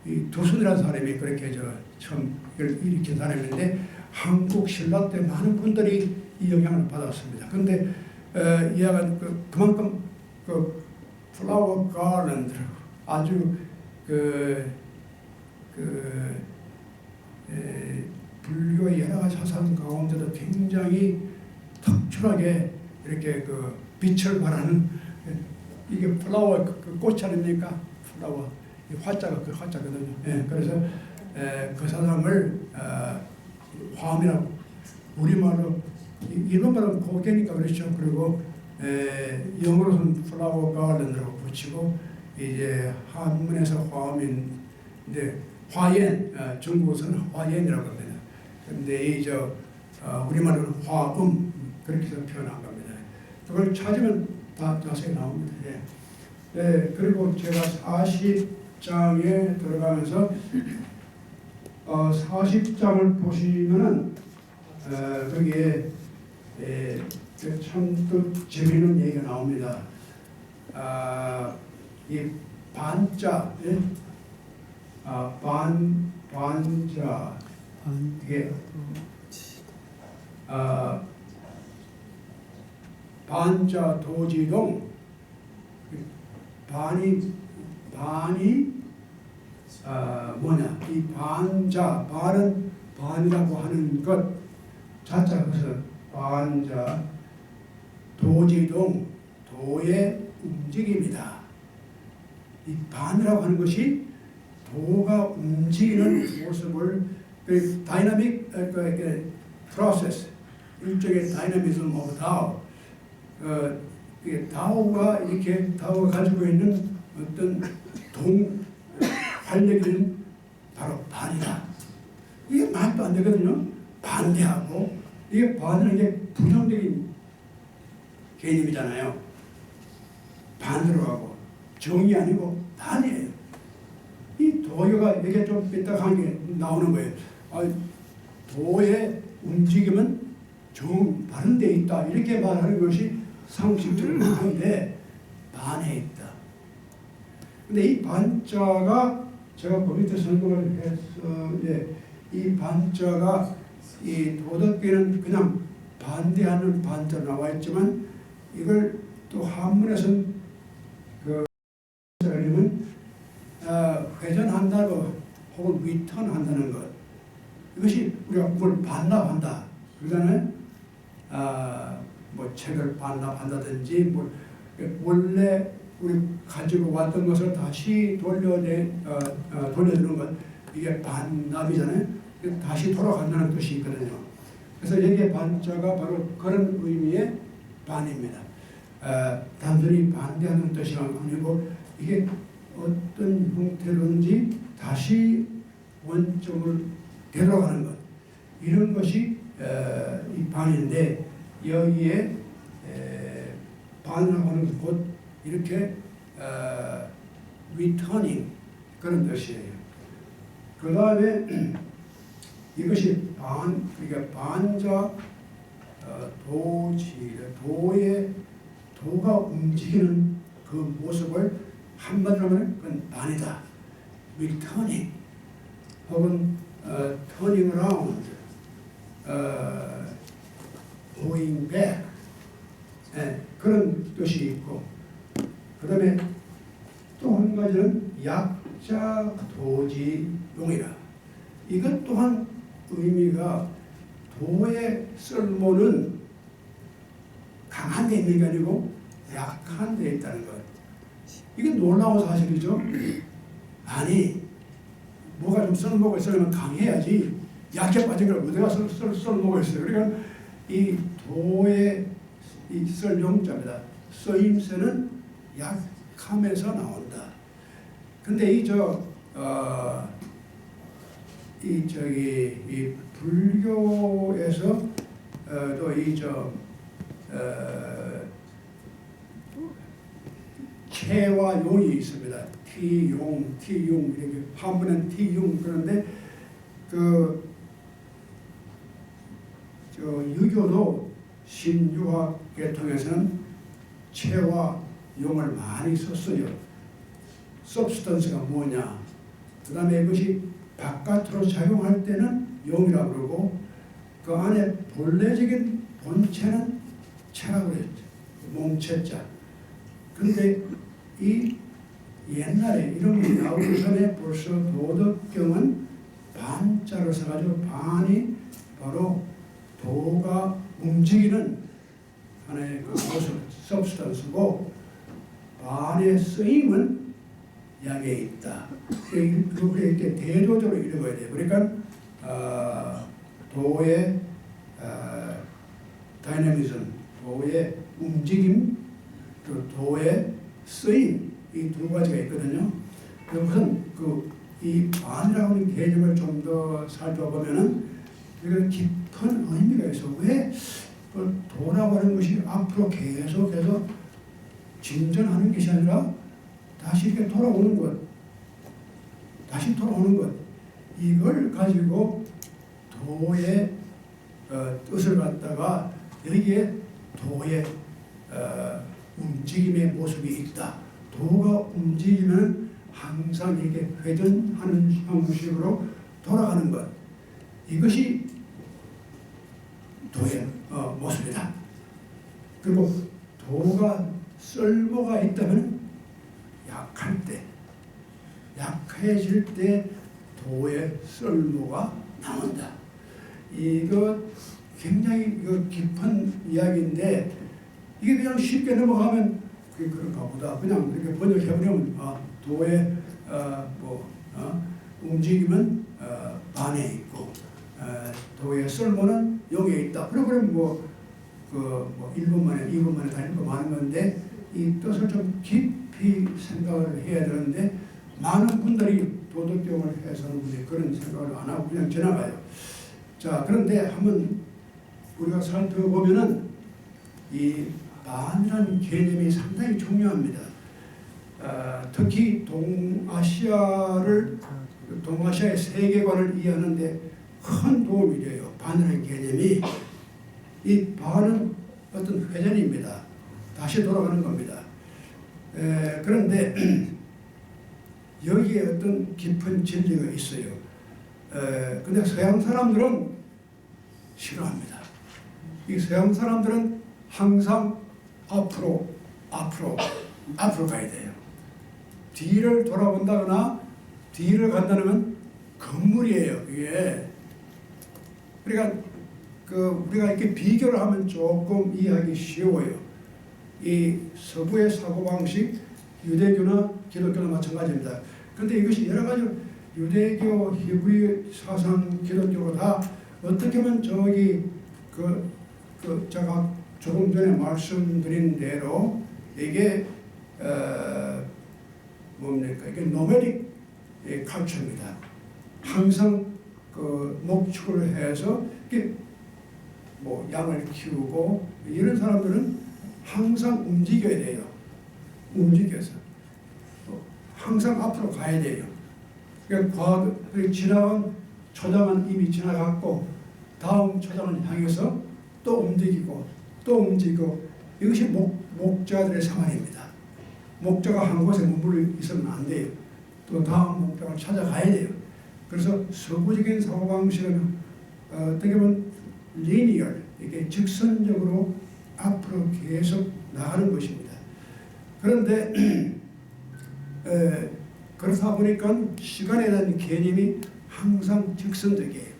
이 두순이라는 사람이 그렇게 처음 이걸 일으킨 사람인데 한국 신라 때 많은 분들이 이 영향을 받았습니다. 그런데 얘가 그만큼 그 플라워 가랜드 아주 불교의 여러 가지 사상 가운데도 굉장히 특출하게 이렇게 그 빛을 발하는 이게 플라워 그 꽃이 아닙니까? 플라워 이 화자가 그 화자거든요. 예, 그래서 그 사람을 화음이라고 우리말로 일본말은 고개니까 그렇죠. 그리고 영어로는 플라워 가든이라고 붙이고 이제 한문에서 화음인데 화옌 중국에서는 화옌이라고 합니다. 그런데 이 우리말로는 화음 그렇게 해서 표현한 겁니다. 그걸 찾으면 다 자세히 나옵니다. 예. 그리고 제가 40장에 들어가면서 40장을 보시면은 거기에 참 또 재미있는 얘기가 나옵니다. 이 반자, 예? 반자 이게 반자 도지동 반이 뭐냐 이 반자 반은 반이라고 하는 것 자자 그래서 반자 도지동 도의 움직임이다. 이 반이라고 하는 것이 도가 움직이는 모습을 그 다이나믹 프로세스 일종의 다이나미즘 오브 다오 다오가 이렇게 다오가 가지고 있는 어떤 활력은 바로 반이다. 이게 말도 안 되거든요. 반대하고 이게 반은 이게 부정적인 개념이잖아요. 반대로 하고 정이 아니고 반이에요. 이 도요가 이게 좀 삐딱한 게 나오는 거예요. 도의 움직임은 바른 데 있다. 이렇게 말하는 것이 상식적으로 한데 반에 있다. 근데 이 반자가 제가 그 밑에 설명을 해서 이 반자가 이 도덕계는 그냥 반대하는 반자로 나와 있지만 이걸 또 한문에서는 그 회전한다고 혹은 리턴한다는 것 이것이 우리가 그걸 반납한다 그러잖아요. 뭐 책을 반납한다든지 뭐 원래 우리 가지고 왔던 것을 다시 돌려주는 것 이게 반납이잖아요. 다시 돌아간다는 뜻이 있거든요. 그래서 여기에 반자가 바로 그런 의미의 반입니다. 단순히 반대하는 뜻이 아니고 이게 어떤 형태로든지 다시 원점을 데려가는 것 이런 것이 이 반인데 여기에 반이라고 하는 것 곧 이렇게 리터닝 그런 뜻이에요. 그 다음에 이것이 그러니까 반자 도가 움직이는 그 모습을 한마디로 하면 그건 반이다. 리터닝 혹은 turning around, going back 그런 뜻이 있고 그 다음에 또 한 가지는 약자 도지용이라 이것 또한 의미가 도의 쓸모는 강한 데 있는 게 아니고 약한 데 있다는 것. 이게 놀라운 사실이죠. 아니 뭐가 좀 쓸모가 있으려면 강해야지 약해 빠진 걸 어디가 쓸모가 있어요. 그러니까 이 도의 이 쓸용자입니다. 쓰임새는 약함에서 나온다. 근데 이 불교에서 또 체와 용이 있습니다. 티용 이렇게 한문은 티용 그런데 유교도 신유학 계통에서는 체와 용을 많이 썼어요. substance가 뭐냐? 그 다음에 이것이 바깥으로 작용할 때는 용이라고 그러고 그 안에 본래적인 본체는 체라고 그랬죠. 몸체자. 그런데 이 옛날에 이름이 나오기 전에 벌써 도덕경은 반자를 써가지고 반이 바로 도가 움직이는 하나의 그 모습, substance고 반의 쓰임은 양에 있다. 그렇게 이렇게 대조적으로 읽어야 돼요. 그러니까 도의 다이내미즘, 도의 움직임, 또 도의 쓰임 이 두 가지가 있거든요. 우선 이 반이라고 하는 개념을 좀 더 살펴보면은 이건 깊은 의미가 있어. 왜 도라고 하는 것이 앞으로 계속해서 진전하는 것이 아니라 다시 이렇게 돌아오는 것, 다시 돌아오는 것, 이걸 가지고 도의 뜻을 갖다가 여기에 도의 움직임의 모습이 있다. 도가 움직이면 항상 이렇게 회전하는 형식으로 돌아가는 것, 이것이 도의 모습이다. 그리고 도가 쓸모가 있다면 약할 때, 약해질 때 도의 쓸모가 나온다. 이거 굉장히 깊은 이야기인데 이게 그냥 쉽게 넘어가면 그런가 보다. 그냥 이렇게 번역해보면 도의 움직임은 반에 있고 도의 쓸모는 영에 있다. 그러면 1분 만에 2분 만에 다 읽고 마는 건데 이 뜻을 좀 깊이 생각을 해야 되는데 많은 분들이 도덕경을 해서는 그런 생각을 안 하고 그냥 지나가요. 자, 그런데 한번 우리가 살펴보면은 이 반이라는 개념이 상당히 중요합니다. 특히 동아시아의 세계관을 이해하는데 큰 도움이 돼요. 반이라는 개념이. 이 반은 어떤 회전입니다. 다시 돌아가는 겁니다. 그런데 여기에 어떤 깊은 진리가 있어요. 근데 서양 사람들은 싫어합니다. 이 서양 사람들은 항상 앞으로 가야 돼요. 뒤를 돌아본다거나 뒤를 간다는 건물이에요. 이게. 그러니까 우리가 이렇게 비교를 하면 조금 이해하기 쉬워요. 이 서구의 사고방식, 유대교나 기독교나 마찬가지입니다. 그런데 이것이 여러 가지 유대교, 히브리 사상, 기독교가 다 어떻게 보면 제가 조금 전에 말씀드린 대로 이게 이게 노매딕 칼처입니다. 항상 목축을 해서 이렇게 양을 키우고 이런 사람들은 항상 움직여야 돼요. 움직여서 항상 앞으로 가야 돼요. 그러니까 지나간 초장은 이미 지나갔고 다음 초장을 향해서 또 움직이고 이것이 목자들의 생활입니다. 목자가 한 곳에 머물러 있으면 안 돼요. 또 다음 목적을 찾아가야 돼요. 그래서 서구적인 사고방식은 어떻게 보면 리니얼, 이게 직선적으로 앞으로 계속 나가는 것입니다. 그런데 그렇다 보니까 시간에 대한 개념이 항상 직선적이에요.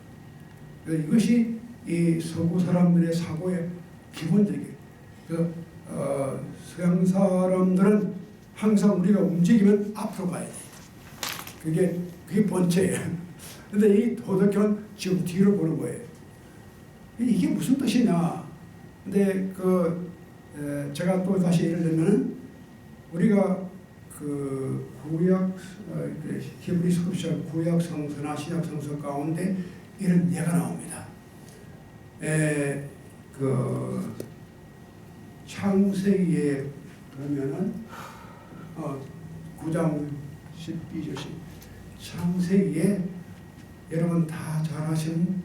이것이 이 서구 사람들의 사고의 기본적이에요. 서양 사람들은 항상 우리가 움직이면 앞으로 가야 돼요. 그게 본체예요. 그런데 이 도덕경은 지금 뒤로 보는 거예요. 이게 무슨 뜻이냐? 근데 제가 또 다시 예를 들면은 우리가 구약 히브리 스크립처 구약 성서나 신약 성서 가운데 이런 예가 나옵니다. 창세기에 보면은 9장 12절 창세기에 여러분 다 잘 아시는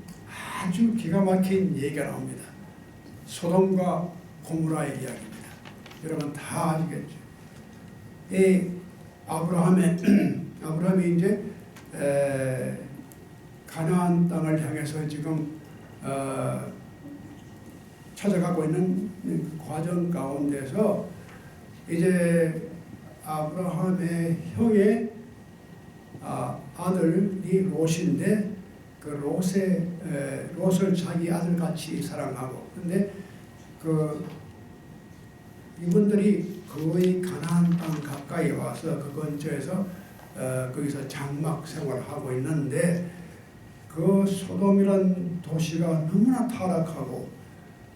아주 기가 막힌 얘기가 나옵니다. 소돔과 고모라의 이야기입니다. 여러분 다 아시겠죠? 아브라함이 이제 가나안 땅을 향해서 지금 찾아가고 있는 과정 가운데서 이제 아브라함의 형의 아들이 롯인데 그 롯을 자기 아들같이 사랑하고 근데 이분들이 거의 가나안 땅 가까이 와서 그 근처에서 거기서 장막 생활을 하고 있는데 그 소돔이란 도시가 너무나 타락하고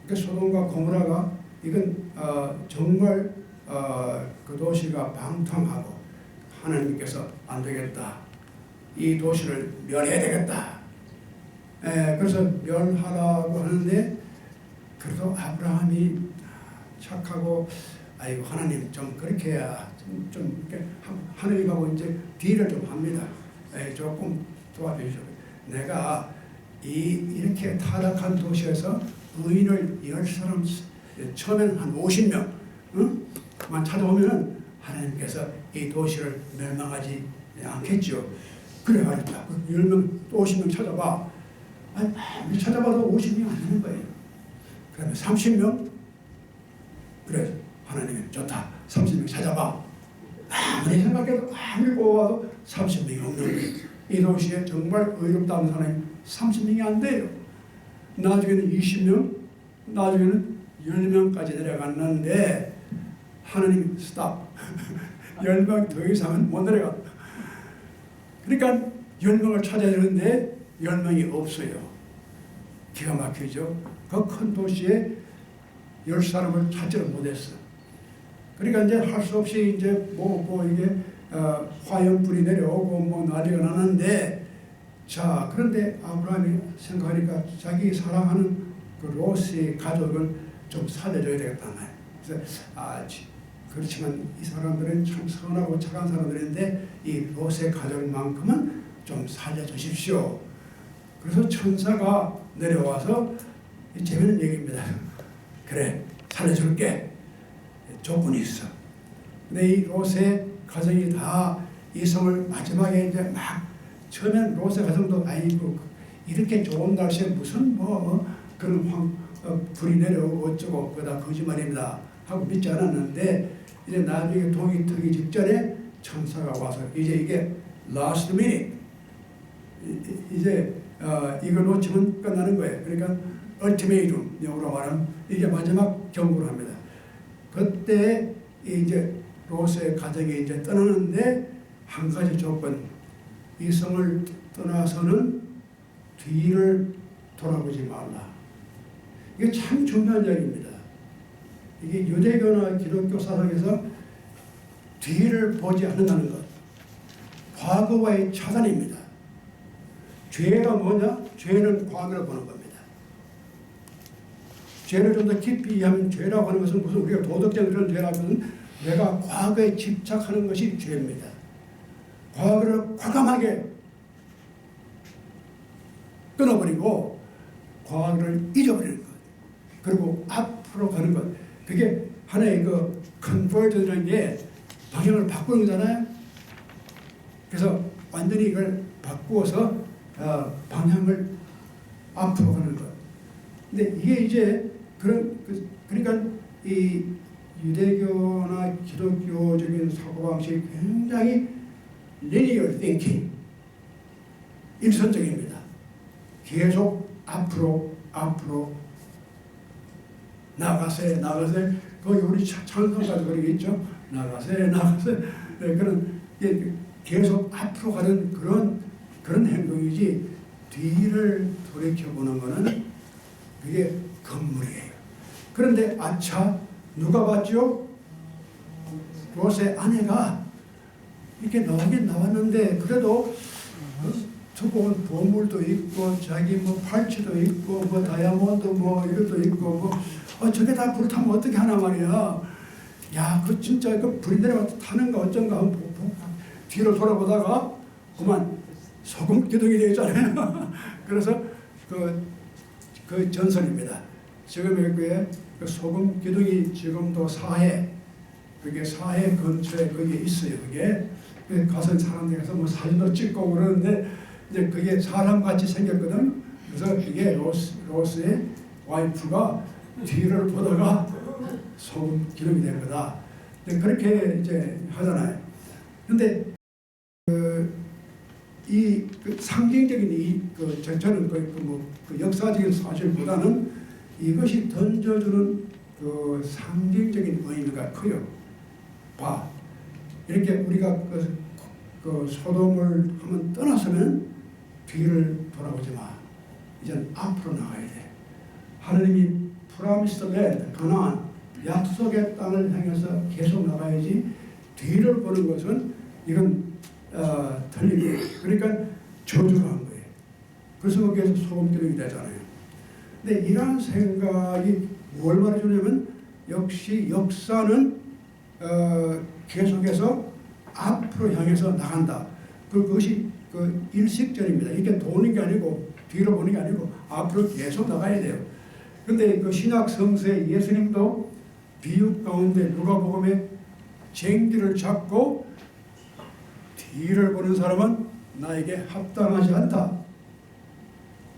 그 소돔과 고모라가 이건 정말 그 도시가 방탕하고 하나님께서 안 되겠다. 이 도시를 멸해야 되겠다. 그래서 멸하라고 하는데 그래도 아브라함이 착하고 아이고 하나님 좀 그렇게 해야 좀 이렇게 하나님하고 이제 딜을 좀 합니다. 조금 도와주시오. 내가 이렇게 타락한 도시에서 의인을 10사람 처음에는 한 50명 만 찾아오면 하나님께서 이 도시를 멸망하지 않겠죠. 그래 말이다. 10명 또 50명 찾아봐. 아니 찾아봐도 50명 안 되는 거예요. 그러면 30명 그래 하나님이 좋다. 30명 찾아봐. 아무리 생각해도 아무리 뽑아도 30명이 없는 거예요. 이 도시에 정말 의롭다는 사람이 30명이 안 돼요. 나중에는 20명, 나중에는 10명까지 내려갔는데 하나님이 스탑. 10명 더 이상은 못 내려가. 그러니까 10명을 찾아야 되는데 10명이 없어요. 기가 막히죠. 그 큰 도시에 10사람을 찾지를 못했어. 그러니까 이제 할 수 없이 이제 뭐 이게 화염불이 내려오고 뭐 난리가 나는데 자 그런데 아브라함이 생각하니까 자기 사랑하는 그 롯의 가족을 좀 살려줘야 되겠다. 그래서 그렇지만 이 사람들은 참 선하고 착한 사람들인데 이 롯의 가족만큼은 좀 살려주십시오. 그래서 천사가 내려와서 재밌는 얘기입니다. 그래 살려줄게. 조건이 있어. 근데 이 롯의 가정이 다 이 성을 마지막에 이제 막 처음엔 롯의 가정도 아니고 이렇게 좋은 날씨에 무슨 그런 불이 내려오고 어쩌고 그다 거짓말입니다 하고 믿지 않았는데 이제 나중에 동이 트기 직전에 천사가 와서 이제 이게 last minute 이제 이걸 놓치면 끝나는 거예요. 그러니까 ultimatum 영어로 말하면 이게 마지막 경고를 합니다. 그때 이제 롯의 가정이 이제 떠나는데 한 가지 조건, 이 성을 떠나서는 뒤를 돌아보지 말라. 이게 참 중요한 이야기입니다. 이게 유대교나 기독교 사상에서 뒤를 보지 않는다는 것, 과거와의 차단입니다. 죄가 뭐냐? 죄는 과거를 보는 겁니다. 죄를 좀 더 깊이 이해하면 죄라고 하는 것은 무슨 우리가 도덕적인 그런 죄라고 하는 내가 과거에 집착하는 것이 죄입니다. 과거를 과감하게 끊어버리고 과거를 잊어버리는 것. 그리고 앞으로 가는 것. 그게 하나의 그 컨버전이라는 게 방향을 바꾸는 거잖아요. 그래서 완전히 이걸 바꾸어서 방향을 앞으로 가는 것. 근데 이게 이제 그러니까 이 유대교나 기독교적인 사고방식이 굉장히 linear thinking, 일선적입니다. 계속 앞으로 나가세 거기 우리 찬송가도 그러게 있죠. 나가세 네, 그런 계속 앞으로 가는 그런 행동이지 뒤를 돌이켜보는 거는 그게 건물이에요. 그런데 아차 누가 봤죠? 롯의 아내가 이렇게 나오긴 나왔는데 그래도 두꺼운 보물도 있고 자기 뭐 팔찌도 있고 뭐 다이아몬드 뭐 이것도 있고 저게 다 불 타면 어떻게 하나 말이야. 야, 그 진짜 그 불이 내려가서 타는가 어쩐가 뒤로 돌아보다가 그만 소금 기둥이 되어 있잖아요. 그래서 그 전설입니다. 지금의 그 소금 기둥이 지금도 사해 그게 사회 근처에 그게 있어요. 그게 가서 사람들이 가서 뭐 사진도 찍고 그러는데 이제 그게 사람같이 생겼거든. 그래서 이게 로스의 와이프가 뒤를 보다가 소금 기름이 된 거다. 그렇게 이제 하잖아요. 근데 그 상징적인 저는 그 역사적인 사실보다는 이것이 던져주는 그 상징적인 의미가 커요. 봐, 이렇게 우리가 그 소돔을 한번 떠나서면 뒤를 돌아보지 마. 이제는 앞으로 나가야 돼. 하나님이 프라미스드 랜드, 가나안, 약속의 땅을 향해서 계속 나가야지 뒤를 보는 것은 이건 틀린 거예요. 그러니까 저주를 한 거예요. 그래서 거기에서 소금기름이 되잖아요. 근데 이러한 생각이 뭘 말해주냐면 역시 역사는 계속해서 앞으로 향해서 나간다. 그것이 그 일식전입니다. 이게 도는 게 아니고 뒤로 보는 게 아니고 앞으로 계속 나가야 돼요. 근데 그 신약 성서에 예수님도 비유 가운데 누가복음에 쟁기를 잡고 뒤를 보는 사람은 나에게 합당하지 않다.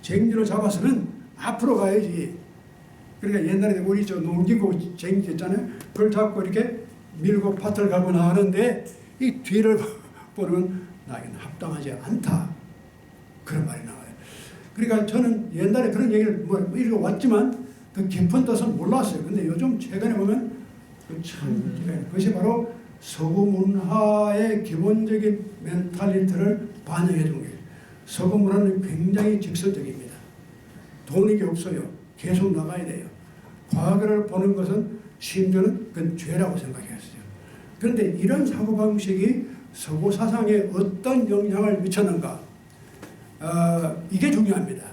쟁기를 잡았으면 앞으로 가야지. 그러니까 옛날에 우리 저 농기구 쟁기 있잖아요. 그걸 잡고 이렇게 밀고 밭을 가고 나가는데 이 뒤를 보면 나에게는 합당하지 않다. 그런 말이 나와요. 그러니까 저는 옛날에 그런 얘기를 뭐 읽어왔지만 그 깊은 뜻은 몰랐어요. 근데 요즘 최근에 보면 그것이 바로 서구 문화의 기본적인 멘탈리티를 반영해 준 거예요. 서구 문화는 굉장히 직설적입니다. 도는 게 없어요. 계속 나가야 돼요. 과거를 보는 것은 심지어는 그건 죄라고 생각했어요. 그런데 이런 사고방식이 서구 사상에 어떤 영향을 미쳤는가? 이게 중요합니다.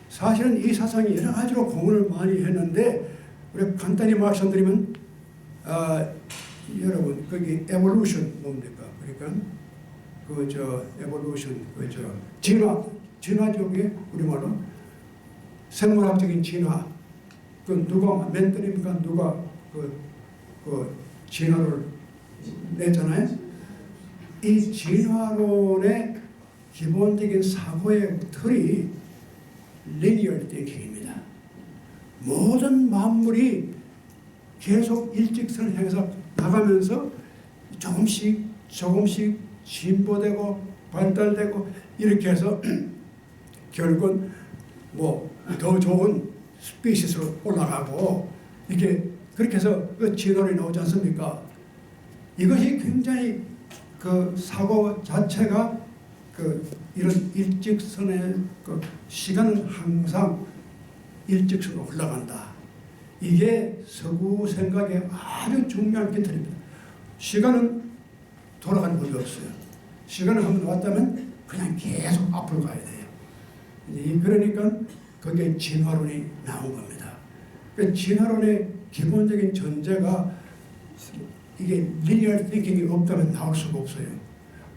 사실은 이 사상이 여러 가지로 공헌을 많이 했는데 우리 간단히 말씀드리면 여러분 거기 에볼루션 뭡니까? 그러니까 에볼루션 진화적인 우리말로 생물학적인 진화. 그 누가 멘토입니까? 누가 그 진화를 냈잖아요. 이 진화론의 기본적인 사고의 틀이 리니얼 띵킹입니다. 모든 만물이 계속 일직선을 향해서 나가면서 조금씩 진보되고 발달되고 이렇게 해서 결국은 뭐 더 좋은 스피시스로 올라가고 이렇게 그렇게 해서 그 진화론이 나오지 않습니까? 이것이 굉장히 그 사고 자체가 이런 일직선의 시간은 항상 일직선으로 흘러간다. 이게 서구 생각의 아주 중요한 기틀입니다. 시간은 돌아가는 법이 없어요. 시간을 한번 왔다면 그냥 계속 앞으로 가야 돼요. 그러니까 거기에 진화론이 나온 겁니다. 그 진화론의 기본적인 전제가 이게 리니얼 띵킹이 없다면 나올 수가 없어요.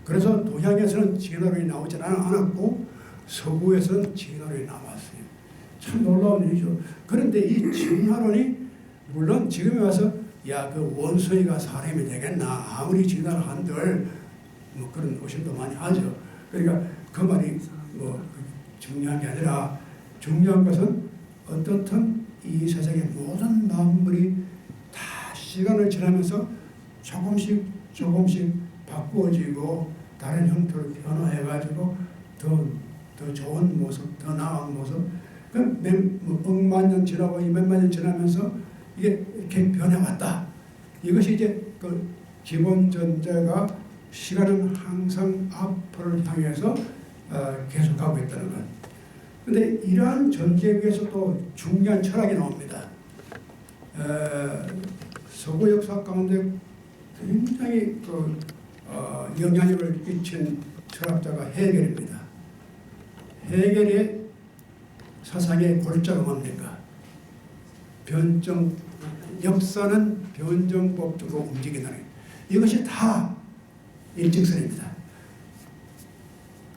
그래서 동양에서는 진화론이 나오지 않았고 서구에서는 진화론이 나왔어요. 참 놀라운 일이죠. 그런데 이 진화론이 물론 지금에 와서 그 원숭이가 사람이 되겠나 아무리 진화를 한들 뭐 그런 의심도 많이 하죠. 그러니까 그 말이 뭐 중요한 게 아니라 중요한 것은 어떻든 이 세상의 모든 만물이 다 시간을 지나면서 조금씩 바꾸어지고 다른 형태로 변화해가지고 더 좋은 모습, 더 나은 모습. 억만 년 지나고 몇만 년 지나면서 이게 이렇게 변해왔다. 이것이 이제 그 기본 전제가 시간은 항상 앞을 향해서 계속 가고 있다는 것. 그런데 이러한 전제에 비해서 또 중요한 철학이 나옵니다. 서구 역사 가운데 굉장히 영향력을 끼친 철학자가 헤겔입니다. 헤겔의 사상의 골자가 뭡니까? 역사는 변정법적으로 움직인다는 것. 이것이 다 일직선입니다.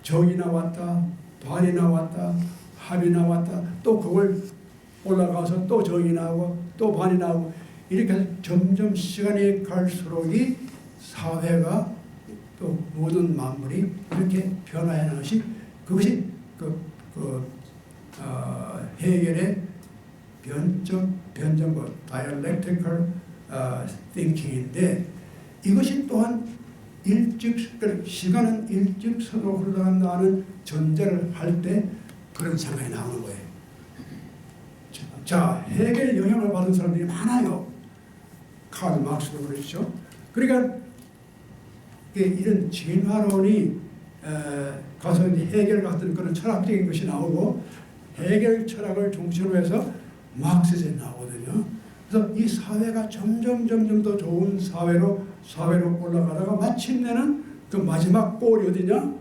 정이 나왔다, 반이 나왔다, 합이 나왔다, 또 그걸 올라가서 또 정이 나오고 또 반이 나오고 이렇게 해서 점점 시간이 갈수록이 사회가 또 모든 만물이 이렇게 변화하는 것이 그것이 해결의 변정법 dialectical thinking인데 이것이 또한 시간은 일직선으로 흘러간다는 전제를 할 때 그런 생각이 나오는 거예요. 자, 해결의 영향을 받은 사람들이 많아요. 카르 막스도 그렇죠. 그러니까 이런 진화론이 가서 해결 같은 그런 철학적인 것이 나오고 해결 철학을 중심으로 해서 막스에 나오거든요. 그래서 이 사회가 점점 더 좋은 사회로 올라가다가 마침내는 그 마지막 골이 어디냐?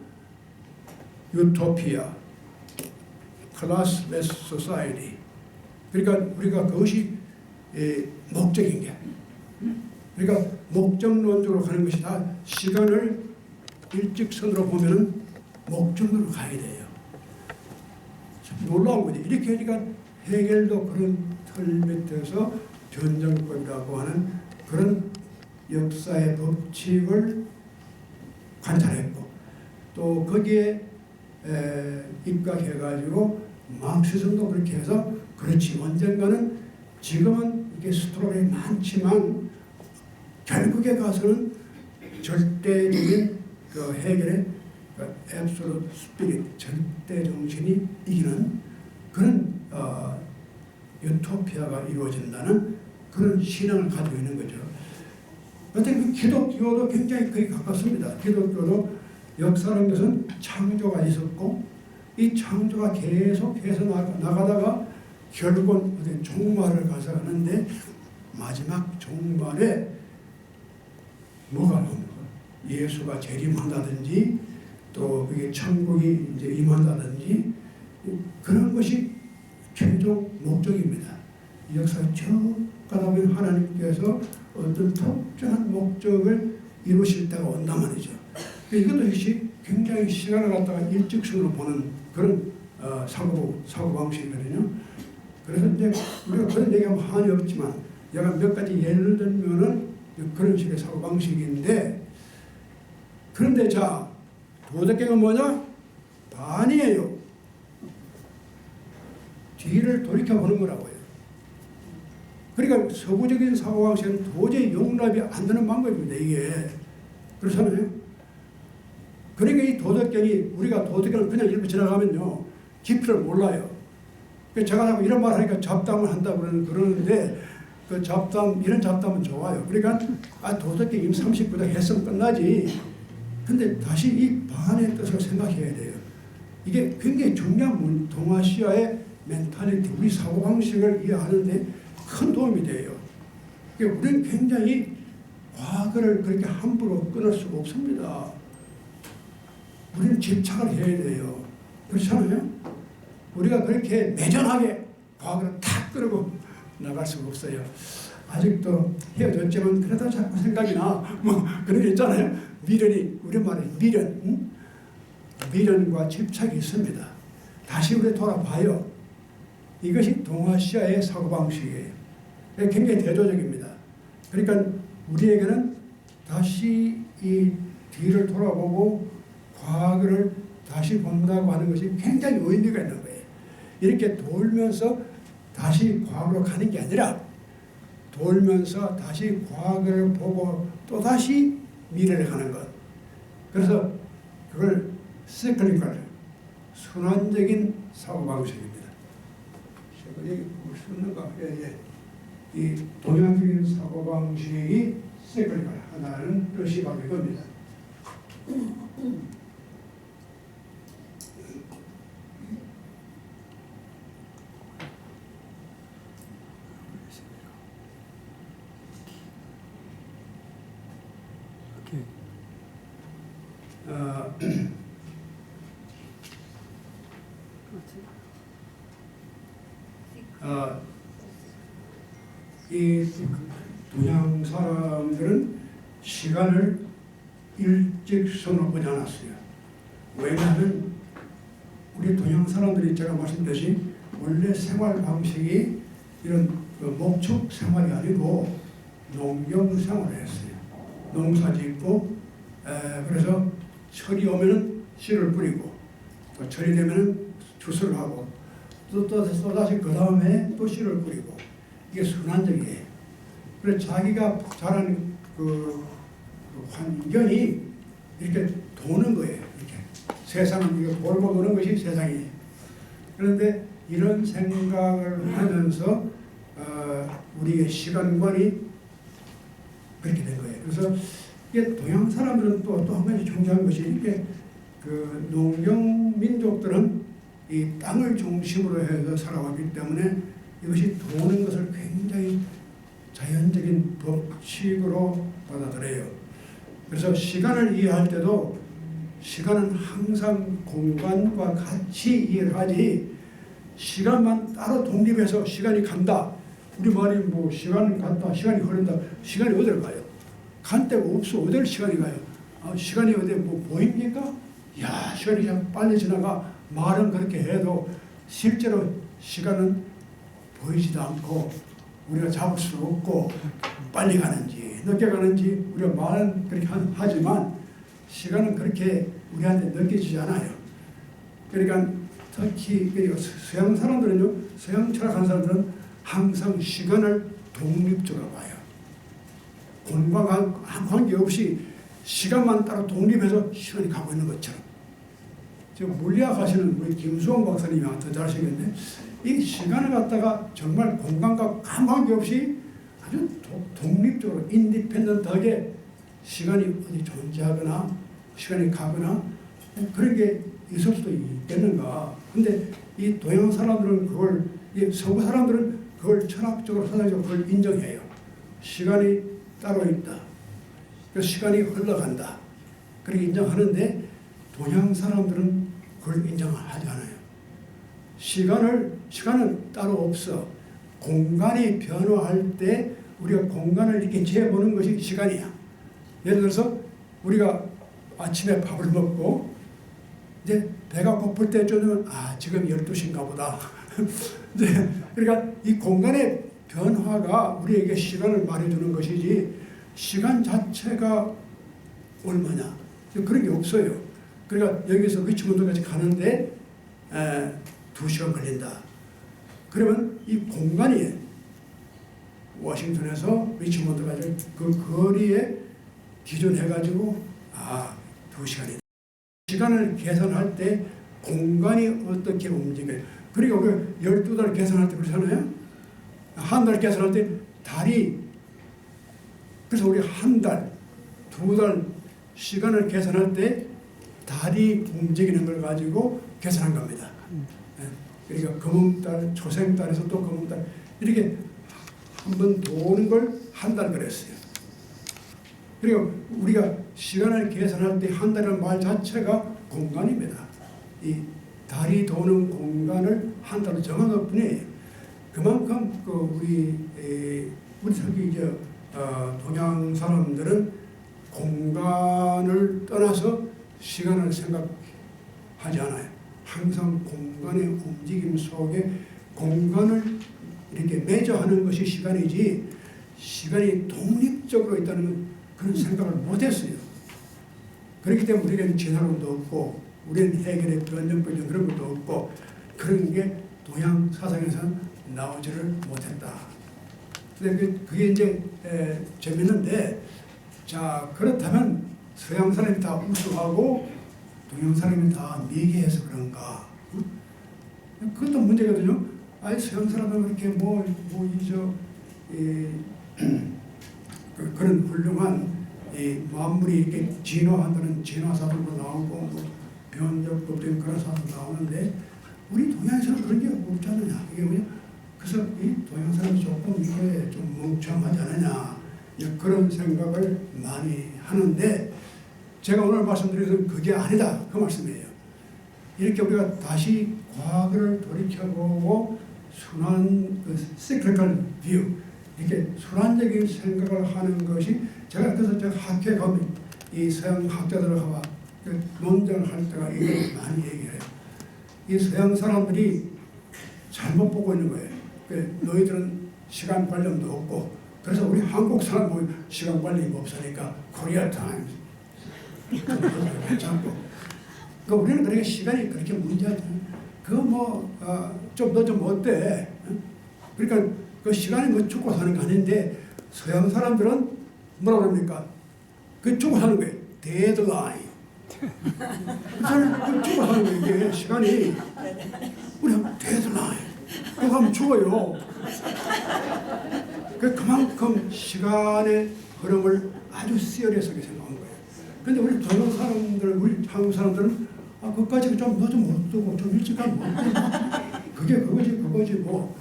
유토피아, 클래스레스 소사이티. 그러니까 우리가 그것이 목적인 게. 그러니까 목적론적으로 가는 것이 다 시간을 일직선으로 보면은 목적으로 가야 돼요. 참 놀라운 거지. 이렇게 하니까 해결도 그런 틀 밑에서 변정법이라고 하는 그런 역사의 법칙을 관찰했고 또 거기에 입각해가지고 마르크시즘도 그렇게 해서 그렇지 언젠가는 지금은 이게 스토리가 많지만 결국에 가서는 절대적인 그 해결의 absolute spirit 절대 정신이 이기는 그런 유토피아가 이루어진다는 그런 신앙을 가지고 있는 거죠. 어떻게 기독교도 굉장히 거의 가깝습니다. 기독교도 역사라는 것은 창조가 있었고 이 창조가 계속해서 나가다가 결국은 어떤 종말을 가져가는데 마지막 종말에 뭐가 나옵니까? 예수가 재림한다든지 또 그게 천국이 이제 임한다든지 그런 것이 최종 목적입니다. 이 역사가 쭉 가다 보면 하나님께서 어떤 특정한 목적을 이루실 때가 온단 말이죠. 이것도 역시 굉장히 시간을 갖다가 일직선으로 보는 그런 사고방식이거든요. 그래서 이제 우리가 그런 얘기하면 한이 없지만 제가 몇 가지 예를 들면은 그런 식의 사고방식인데 그런데 자 도덕경은 뭐냐? 아니에요. 뒤를 돌이켜보는 거라고요. 그러니까 서구적인 사고방식은 도저히 용납이 안 되는 방법입니다. 이게 그렇잖아요. 그러니까 이 도덕경이 우리가 도덕경을 그냥 읽고 지나가면요 깊이를 몰라요. 제가 자꾸 이런 말 하니까 잡담을 한다고 그러는데 그 이런 잡담은 좋아요. 그러니까 도덕경 이미 39장 했으면 끝나지. 근데 다시 이 반의 뜻을 생각해야 돼요. 이게 굉장히 중요한 동아시아의 멘탈리티, 우리 사고방식을 이해하는데 큰 도움이 돼요. 그러니까 우리는 굉장히 과거를 그렇게 함부로 끊을 수가 없습니다. 우리는 집착을 해야 돼요. 그렇잖아요? 우리가 그렇게 매전하게 과거를 탁 끌고 나갈 수가 없어요. 아직도 헤어졌지만 그래도 자꾸 생각이 나. 뭐 그런 게 있잖아요. 미련이 우리말에 미련, 응? 미련과 집착이 있습니다. 다시 우리 돌아봐요. 이것이 동아시아의 사고방식이에요. 굉장히 대조적입니다. 그러니까 우리에게는 다시 이 뒤를 돌아보고 과거를 다시 본다고 하는 것이 굉장히 의미가 있는 거예요. 이렇게 돌면서 다시 과거로 가는 게 아니라 돌면서 다시 과거를 보고 또다시 미래를 가는 것. 그래서 그걸 시클리컬, 순환적인 사고방식입니다. 제가 여기 볼 수 있는가? 예. 이 동양적인 사고방식이 시클리컬, 하나는 뜻이 바로 이겁니다. 이 동양 사람들은 시간을 일직선으로 보지 않았어요. 왜냐하면 우리 동양 사람들이 제가 말씀드렸듯이 원래 생활 방식이 이런 그 목축 생활이 아니고 농경 생활을 했어요. 농사 짓고 그래서 철이 오면은 씨를 뿌리고 또 철이 되면은 추수를 하고 또다시 그 다음에 또 씨를 뿌리고 이게 순환적이에요. 그래서 자기가 자란 그 환경이 이렇게 도는 거예요. 이렇게 세상은 이거 돌고 도는 것이 세상이에요. 그런데 이런 생각을 하면서 우리의 시간관이 그렇게 된 거예요. 그래서 이게 동양 사람들은 또 한 가지 중요한 것이 이렇게 그 농경 민족들은 이 땅을 중심으로 해서 살아왔기 때문에 이것이 도는 것을 굉장히 자연적인 법칙으로 받아들여요. 그래서 시간을 이해할 때도 시간은 항상 공간과 같이 이해를 하지 시간만 따로 독립해서 시간이 간다. 우리 말이 뭐 시간이 간다, 시간이 흐른다. 시간이 어디를 가요? 간 데가 없어. 어디를 시간이 가요? 시간이 어디 뭐 보입니까? 야, 시간이 그냥 빨리 지나가. 말은 그렇게 해도 실제로 시간은 보이지도 않고 우리가 잡을 수 없고 빨리 가는지 늦게 가는지 우리가 말은 그렇게 하지만 시간은 그렇게 우리한테 느껴지지 않아요. 그러니까 특히 서양 사람들은요, 서양 철학하는 사람들은 항상 시간을 독립적으로 봐요. 공간과 관계없이 시간만 따로 독립해서 시간이 가고 있는 것처럼. 지금 물리학 하시는 우리 김수홍 박사님이 더 잘하시겠는데 이 시간을 갖다가 정말 공간과 관계없이 아주 독립적으로 인디펜던트하게 시간이 어디 존재하거나 시간이 가거나 그런 게 있을 수도 있겠는가. 근데 이 동양 사람들은 그걸, 이 서구 사람들은 그걸 철학적으로 사상적으로 그걸 인정해요. 시간이 따로 있다. 그 시간이 흘러간다. 그렇게 인정하는데 동양 사람들은 그걸 인정하지 않아요. 시간은 따로 없어. 공간이 변화할 때 우리가 공간을 이렇게 재보는 것이 시간이야. 예를 들어서 우리가 아침에 밥을 먹고 이제 배가 고플 때쯤이면 지금 12시인가 보다. 이제 그러니까 이 공간의 변화가 우리에게 시간을 말해주는 것이지 시간 자체가 얼마냐 그런 게 없어요. 그러니까 여기서 리치몬드까지 가는데 2시간 걸린다. 그러면 이 공간이 워싱턴에서 리치몬드까지 그 거리에 기준해가지고 2시간이다. 시간을 계산할 때 공간이 어떻게 움직여요. 그러니까 우리가 12달 계산할 때 그렇잖아요. 한 달 계산할 때 달이, 그래서 우리 한 달, 2달 시간을 계산할 때 달이 움직이는 걸 가지고 계산한 겁니다. 그러니까 금음달, 초생달에서 또 금음달 이렇게 한번 도는 걸 한 달 그랬어요. 그리고 우리가 시간을 계산할 때 한 달이라는 말 자체가 공간입니다. 이 달이 도는 공간을 한 달로 정한 것 뿐이에요. 그만큼 우리 특히 이제 동양 사람들은 공간을 떠나서 시간을 생각하지 않아요. 항상 공간의 움직임 속에 공간을 이렇게 매저하는 것이 시간이지 시간이 독립적으로 있다는 그런 생각을 못했어요. 그렇기 때문에 우리는 진화론도 없고 우리는 해결의 변정법적 그런 것도 없고 그런 게 동양 사상에서는 나오지를 못했다. 근데 그게 이제 재밌는데 자 그렇다면 서양 사람이 다 우수하고 동양 사람이 다 미개해서 그런가? 그것도 문제거든요. 서양 사람은 그렇게 그런 훌륭한 만물이 이렇게 진화한다는 진화사들도 나오고 변적법적인 그런 사도 나오는데 우리 동양에서는 그런 게 없지 않느냐. 이게 뭐냐? 그래서 이 동양 사람이 조금 이게 좀 멍청하지 않느냐. 그런 생각을 많이 하는데 제가 오늘 말씀드린 것은 그게 아니다. 그 말씀이에요. 이렇게 우리가 다시 과거를 돌이켜보고 순환, cyclical view, 이렇게 순환적인 생각을 하는 것이 그래서 제가 학교에 가면 이 서양 학자들하고 논쟁을 할 때가 이걸 많이 얘기해요. 이 서양 사람들이 잘못 보고 있는 거예요. 너희들은 시간 관념도 없고 그래서 우리 한국 사람은 시간 관념이 없으니까 코리아 타임스 괜찮고 그 우리는 그렇게 시간이 그렇게 문제하지 그거 뭐좀 너 좀 어때? 그러니까 그 시간이 뭐 죽고 사는 거 아닌데 서양 사람들은 뭐라 그럽니까? 그 죽고 사는 거예요. 데드라인. 그 죽고 사는 거예요. 이게 시간이 우리 데드라인. 그거 하면 죽어요. 그만큼 시간의 흐름을 아주 시리어스하게 생각하는 거예요. 근데 우리 서양 사람들, 우리 한국 사람들은 그까지 너 좀 못 두고 좀 일찍 가면 못 돼. 그게 그거지 뭐.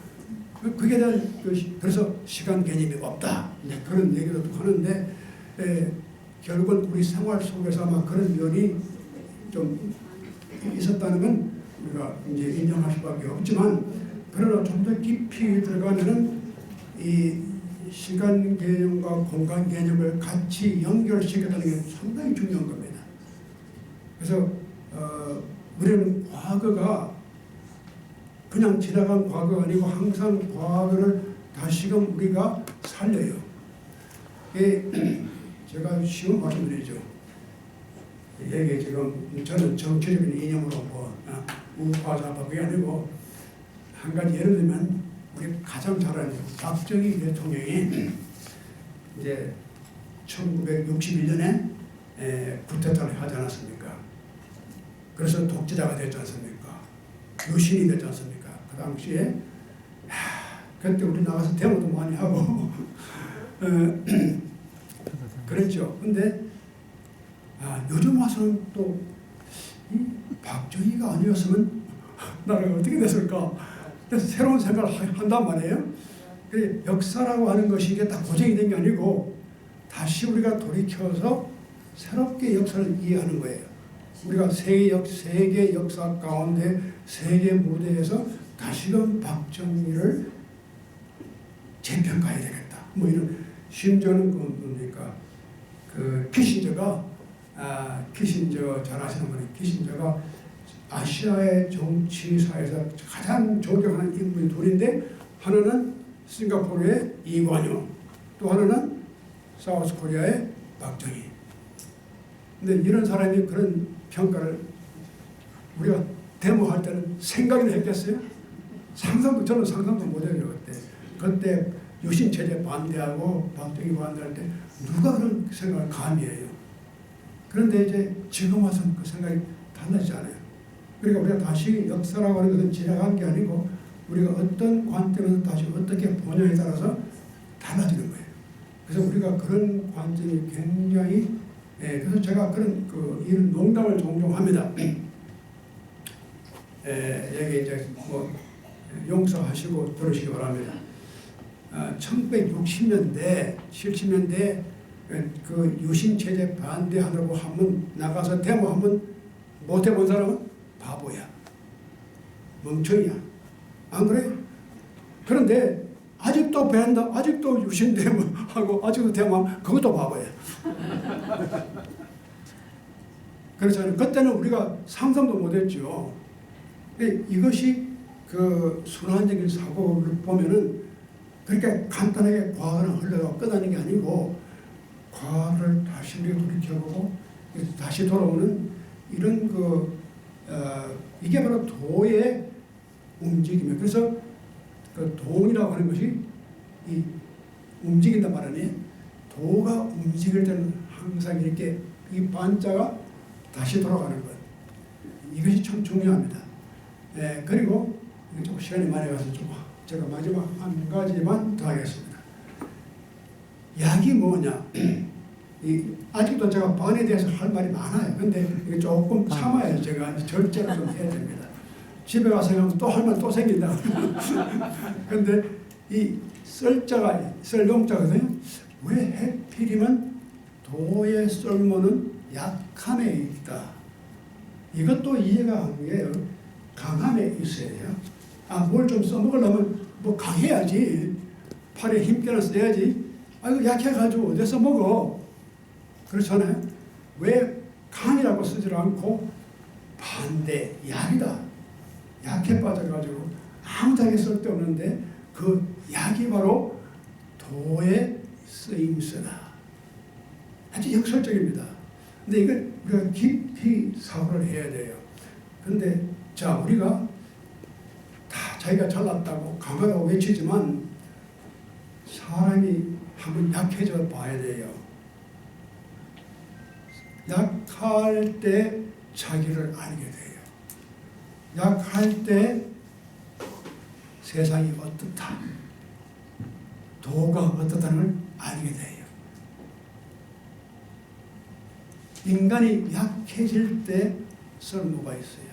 그게 대한 그래서 시간 개념이 없다. 이제 그런 얘기도 하는데 결국은 우리 생활 속에서 아마 그런 면이 좀 있었다는 건 우리가 이제 인정할 수밖에 없지만 그러나 좀 더 깊이 들어가면은 이 시간 개념과 공간 개념을 같이 연결시켰다는 게 상당히 중요한 겁니다. 그래서 우리는 과거가 그냥 지나간 과거가 아니고 항상 과거를 다시금 우리가 살려요. 제가 쉬운 말씀드리죠. 이게 지금 저는 정치적인 이념으로 우파좌파 그게 아니고 한 가지 예를 들면 우리 가장 잘 아는 박정희 대통령이 이제 1961년에 쿠데타를 하지 않았습니까? 그래서 독재자가 됐지 않습니까? 유신이 됐지 않습니까? 그 당시에 그때 우리 나가서 데모도 많이 하고 그랬죠. 근데 요즘 와서는 또 박정희가 아니었으면 나라가 어떻게 됐을까? 그래서 새로운 생각을 한단 말이에요. 역사라고 하는 것이 이게 다 고정이 된 게 아니고 다시 우리가 돌이켜서 새롭게 역사를 이해하는 거예요. 우리가 세계 역사 가운데 세계 무대에서 다시금 박정희를 재평가해야 되겠다. 뭐 이런 심지어는 뭡니까? 그 키신저가 키신저 잘 아시는 분이 키신저가 아시아의 정치사에서 가장 존경하는 인물이 둘인데 하나는 싱가포르의 이관용, 또 하나는 사우스 코리아의 박정희. 근데 이런 사람이 그런 평가를 우리가 데모할 때는 생각이나 했겠어요? 저는 상상도 못해요. 그때 유신체제 반대하고 박정희 반대할 때 누가 그런 생각을 감히 해요? 그런데 이제 지금 와서는 그 생각이 달라지지 않아요. 그러니까 우리가 다시 역사라고 하는 것은 지나간 게 아니고 우리가 어떤 관점에서 다시 어떻게 보냐에 따라서 달라지는 거예요. 그래서 우리가 그런 관점이 굉장히 그래서 제가 그런 이런 농담을 종종 합니다. 여기 이제 용서하시고 들으시기 바랍니다. 1960년대, 70년대 그 유신체제 반대하려고 한번 나가서 데모하면 못 해본 사람은 바보야, 멍청이야. 안 그래요? 그런데 아직도 밴다, 아직도 유신 데모하고 아직도 데모하면 그것도 바보야. 그렇잖아요. 그때는 우리가 상상도 못했죠. 이것이 그 순환적인 사고를 보면은 그렇게 간단하게 과거는 흘러가고 끝나는 게 아니고 과거를 다시 우리가 돌이켜보고 다시 돌아오는 이런 이게 바로 도의 움직임이에요. 그래서 그 도이라고 하는 것이 움직인단 말이에요. 도가 움직일 때는 항상 이렇게 이 반자가 다시 돌아가는 것. 이것이 참 중요합니다. 그리고 좀 시간이 많이 가서 좀 제가 마지막 한 가지만 더 하겠습니다. 약이 뭐냐? 아직도 제가 번에 대해서 할 말이 많아요. 근데 이게 조금 참아야 제가 절제를 좀 해야 됩니다. 집에 가서 하면 또 할 말 또 생긴다. 근데 이 썰 용자거든요. 왜 해필이면 도의 썰모는 약함에 있다. 이것도 이해가 안 돼요. 강함에 있어야 돼요. 뭘 좀 써먹으려면 뭐 강해야지. 팔에 힘께나 써야지. 이거 약해가지고 어디서 써먹어. 그렇잖아요. 왜 강이라고 쓰지 않고 반대, 약이다. 약해 빠져가지고 아무 작에 쓸데없는데 그 약이 바로 도의 쓰임새다. 아주 역설적입니다. 근데 이걸 우리가 깊이 사고를 해야 돼요. 근데 자, 우리가 다 자기가 잘났다고 강하다고 외치지만 사람이 한번 약해져 봐야 돼요. 약할 때 자기를 알게 돼요. 약할 때 세상이 어떻다, 도가 어떻다는 걸 알게 돼요. 인간이 약해질 때 쓸모가 있어요.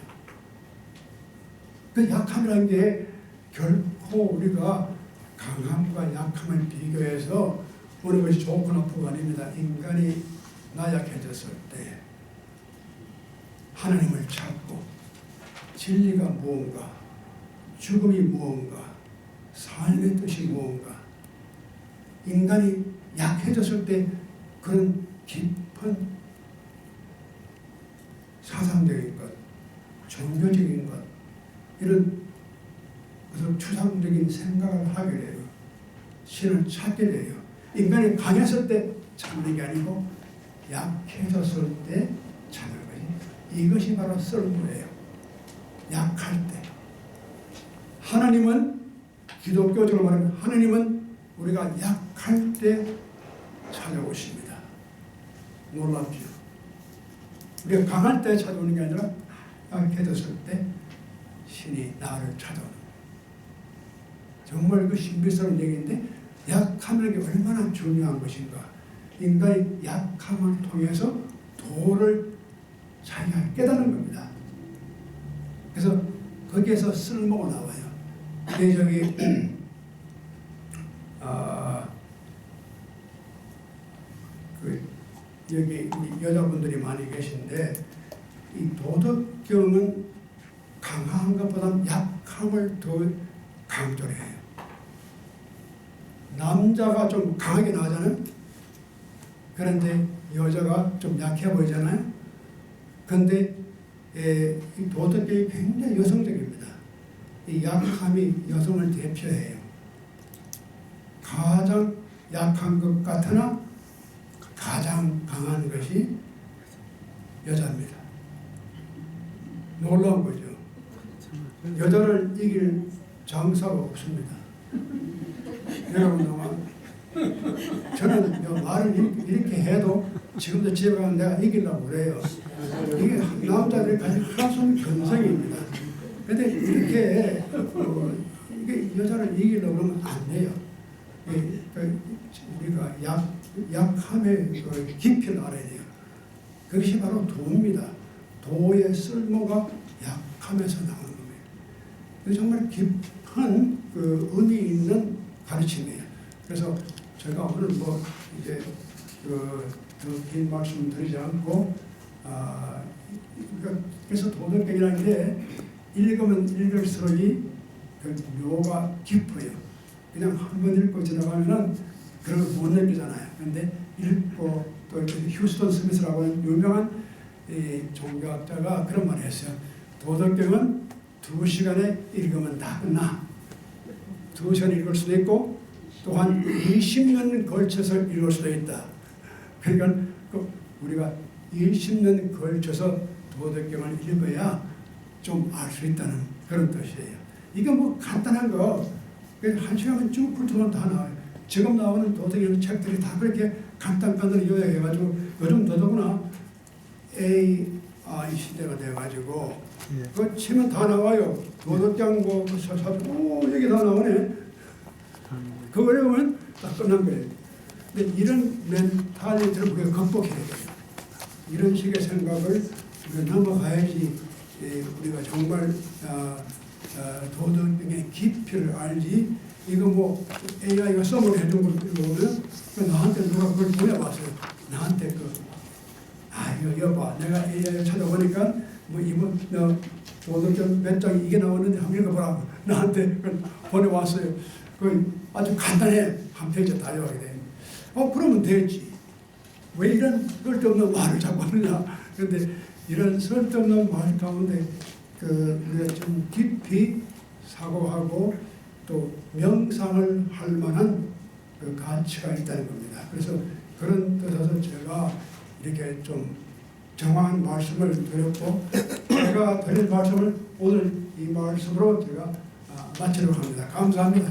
그 약함이라는 게 결코 우리가 강함과 약함을 비교해서 어느 것이 좋고 나쁘고 아닙니다. 인간이 나약해졌을 때 하나님을 찾고 진리가 무언가, 죽음이 무언가, 삶의 뜻이 무언가, 인간이 약해졌을 때 그런 깊은 사상적인 것, 종교적인 것, 이런 무슨 추상적인 생각을 하게 돼요. 신을 찾게 돼요. 인간이 강했을 때 찾는 게 아니고 약해졌을 때 찾는 거지. 이것이 바로 쓸모예요. 약할 때. 하나님은, 기독교적으로 말하면 하나님은 우리가 약할 때 찾아오십니다. 놀랍죠. 우리가 강할 때 찾아오는 게 아니라 약해졌을 때 신이 나를 찾아오는 거예요. 정말 그 신비스러운 얘기인데, 약함이라는 게 얼마나 중요한 것인가. 인간이 약함을 통해서 도를 자기가 깨닫는 겁니다. 그래서 거기에서 쓸모가 나와요. 근데 저기 여기 우리 여자분들이 많이 계신데, 이 도덕경은 강한 것보다 약함을 더 강조를 해요. 남자가 좀 강하게 나가잖아요. 그런데 여자가 좀 약해 보이잖아요. 그런데 이 도덕경이 굉장히 여성적입니다. 이 약함이 여성을 대표해요. 가장 약한 것 같으나 가장 강한 것이 여자입니다. 놀라운 거죠. 여자를 이길 장사가 없습니다. 여러분, 저는 말을 이렇게 해도 지금도 집에 가면 내가 이기려고 그래요. 이게 남자들이 가진 가슴 근성입니다. 그런데 이렇게 이게 여자를 이기려고 그러면 안 돼요. 우리가 약함의 깊이를 알아야 돼요. 그것이 바로 도입니다. 도의 쓸모가 약함에서 나오는 거예요. 정말 깊은 의미 있는 가르침이에요. 그래서 제가 오늘 이제 더 긴 말씀 드리지 않고, 그래서 도덕경이라는 게 읽으면 읽을수록 그 묘가 깊어요. 그냥 한 번 읽고 지나가면은 그런 걸 못 느끼잖아요. 그런데 읽고 또 휴스턴 스미스라고 하는 유명한 종교학자가 그런 말을 했어요. 도덕경은 2시간에 읽으면 다 끝나. 2시간 읽을 수도 있고 또한 20년 걸쳐서 읽을 수도 있다. 그러니까 우리가 20년 걸쳐서 도덕경을 읽어야 좀 알 수 있다는 그런 뜻이에요. 이게 뭐 간단한 거, 1시간은 쭉 훑으면 다 나와요. 지금 나오는 도덕경 책들이 다 그렇게 간단간단히 요약해가지고, 요즘 더더구나 AI 시대가 돼가지고 그거 치면 다 나와요. 도덕경 여기 다 나오네. 그거 읽으면 다 끝난 거예요. 근데 이런 멘탈리티를 우리가 극복해야 돼요. 이런 식의 생각을 우리가 넘어가야지 우리가 정말 도덕경의 깊이를 알지. 이거 뭐 AI가 써머리 해준 걸 읽어보면 나한테 누가 그걸 보내왔어요. 나한테 이거 여봐, 내가 AI를 찾아보니까 이번 도덕경 몇 장이 이게 나오는데 한번 읽어보라고 나한테 보내왔어요. 아주 간단해. 한 페이지 다 외워야 돼. 그러면 되지. 왜 이런 쓸데없는 말을 자꾸 하느냐. 그런데 이런 쓸데없는 말 가운데 우리가 좀 깊이 사고하고 또 명상을 할 만한 가치가 있다는 겁니다. 그래서 그런 뜻에서 제가 이렇게 좀 정확한 말씀을 드렸고 제가 드린 말씀을 오늘 이 말씀으로 제가 마치려고 합니다. 감사합니다.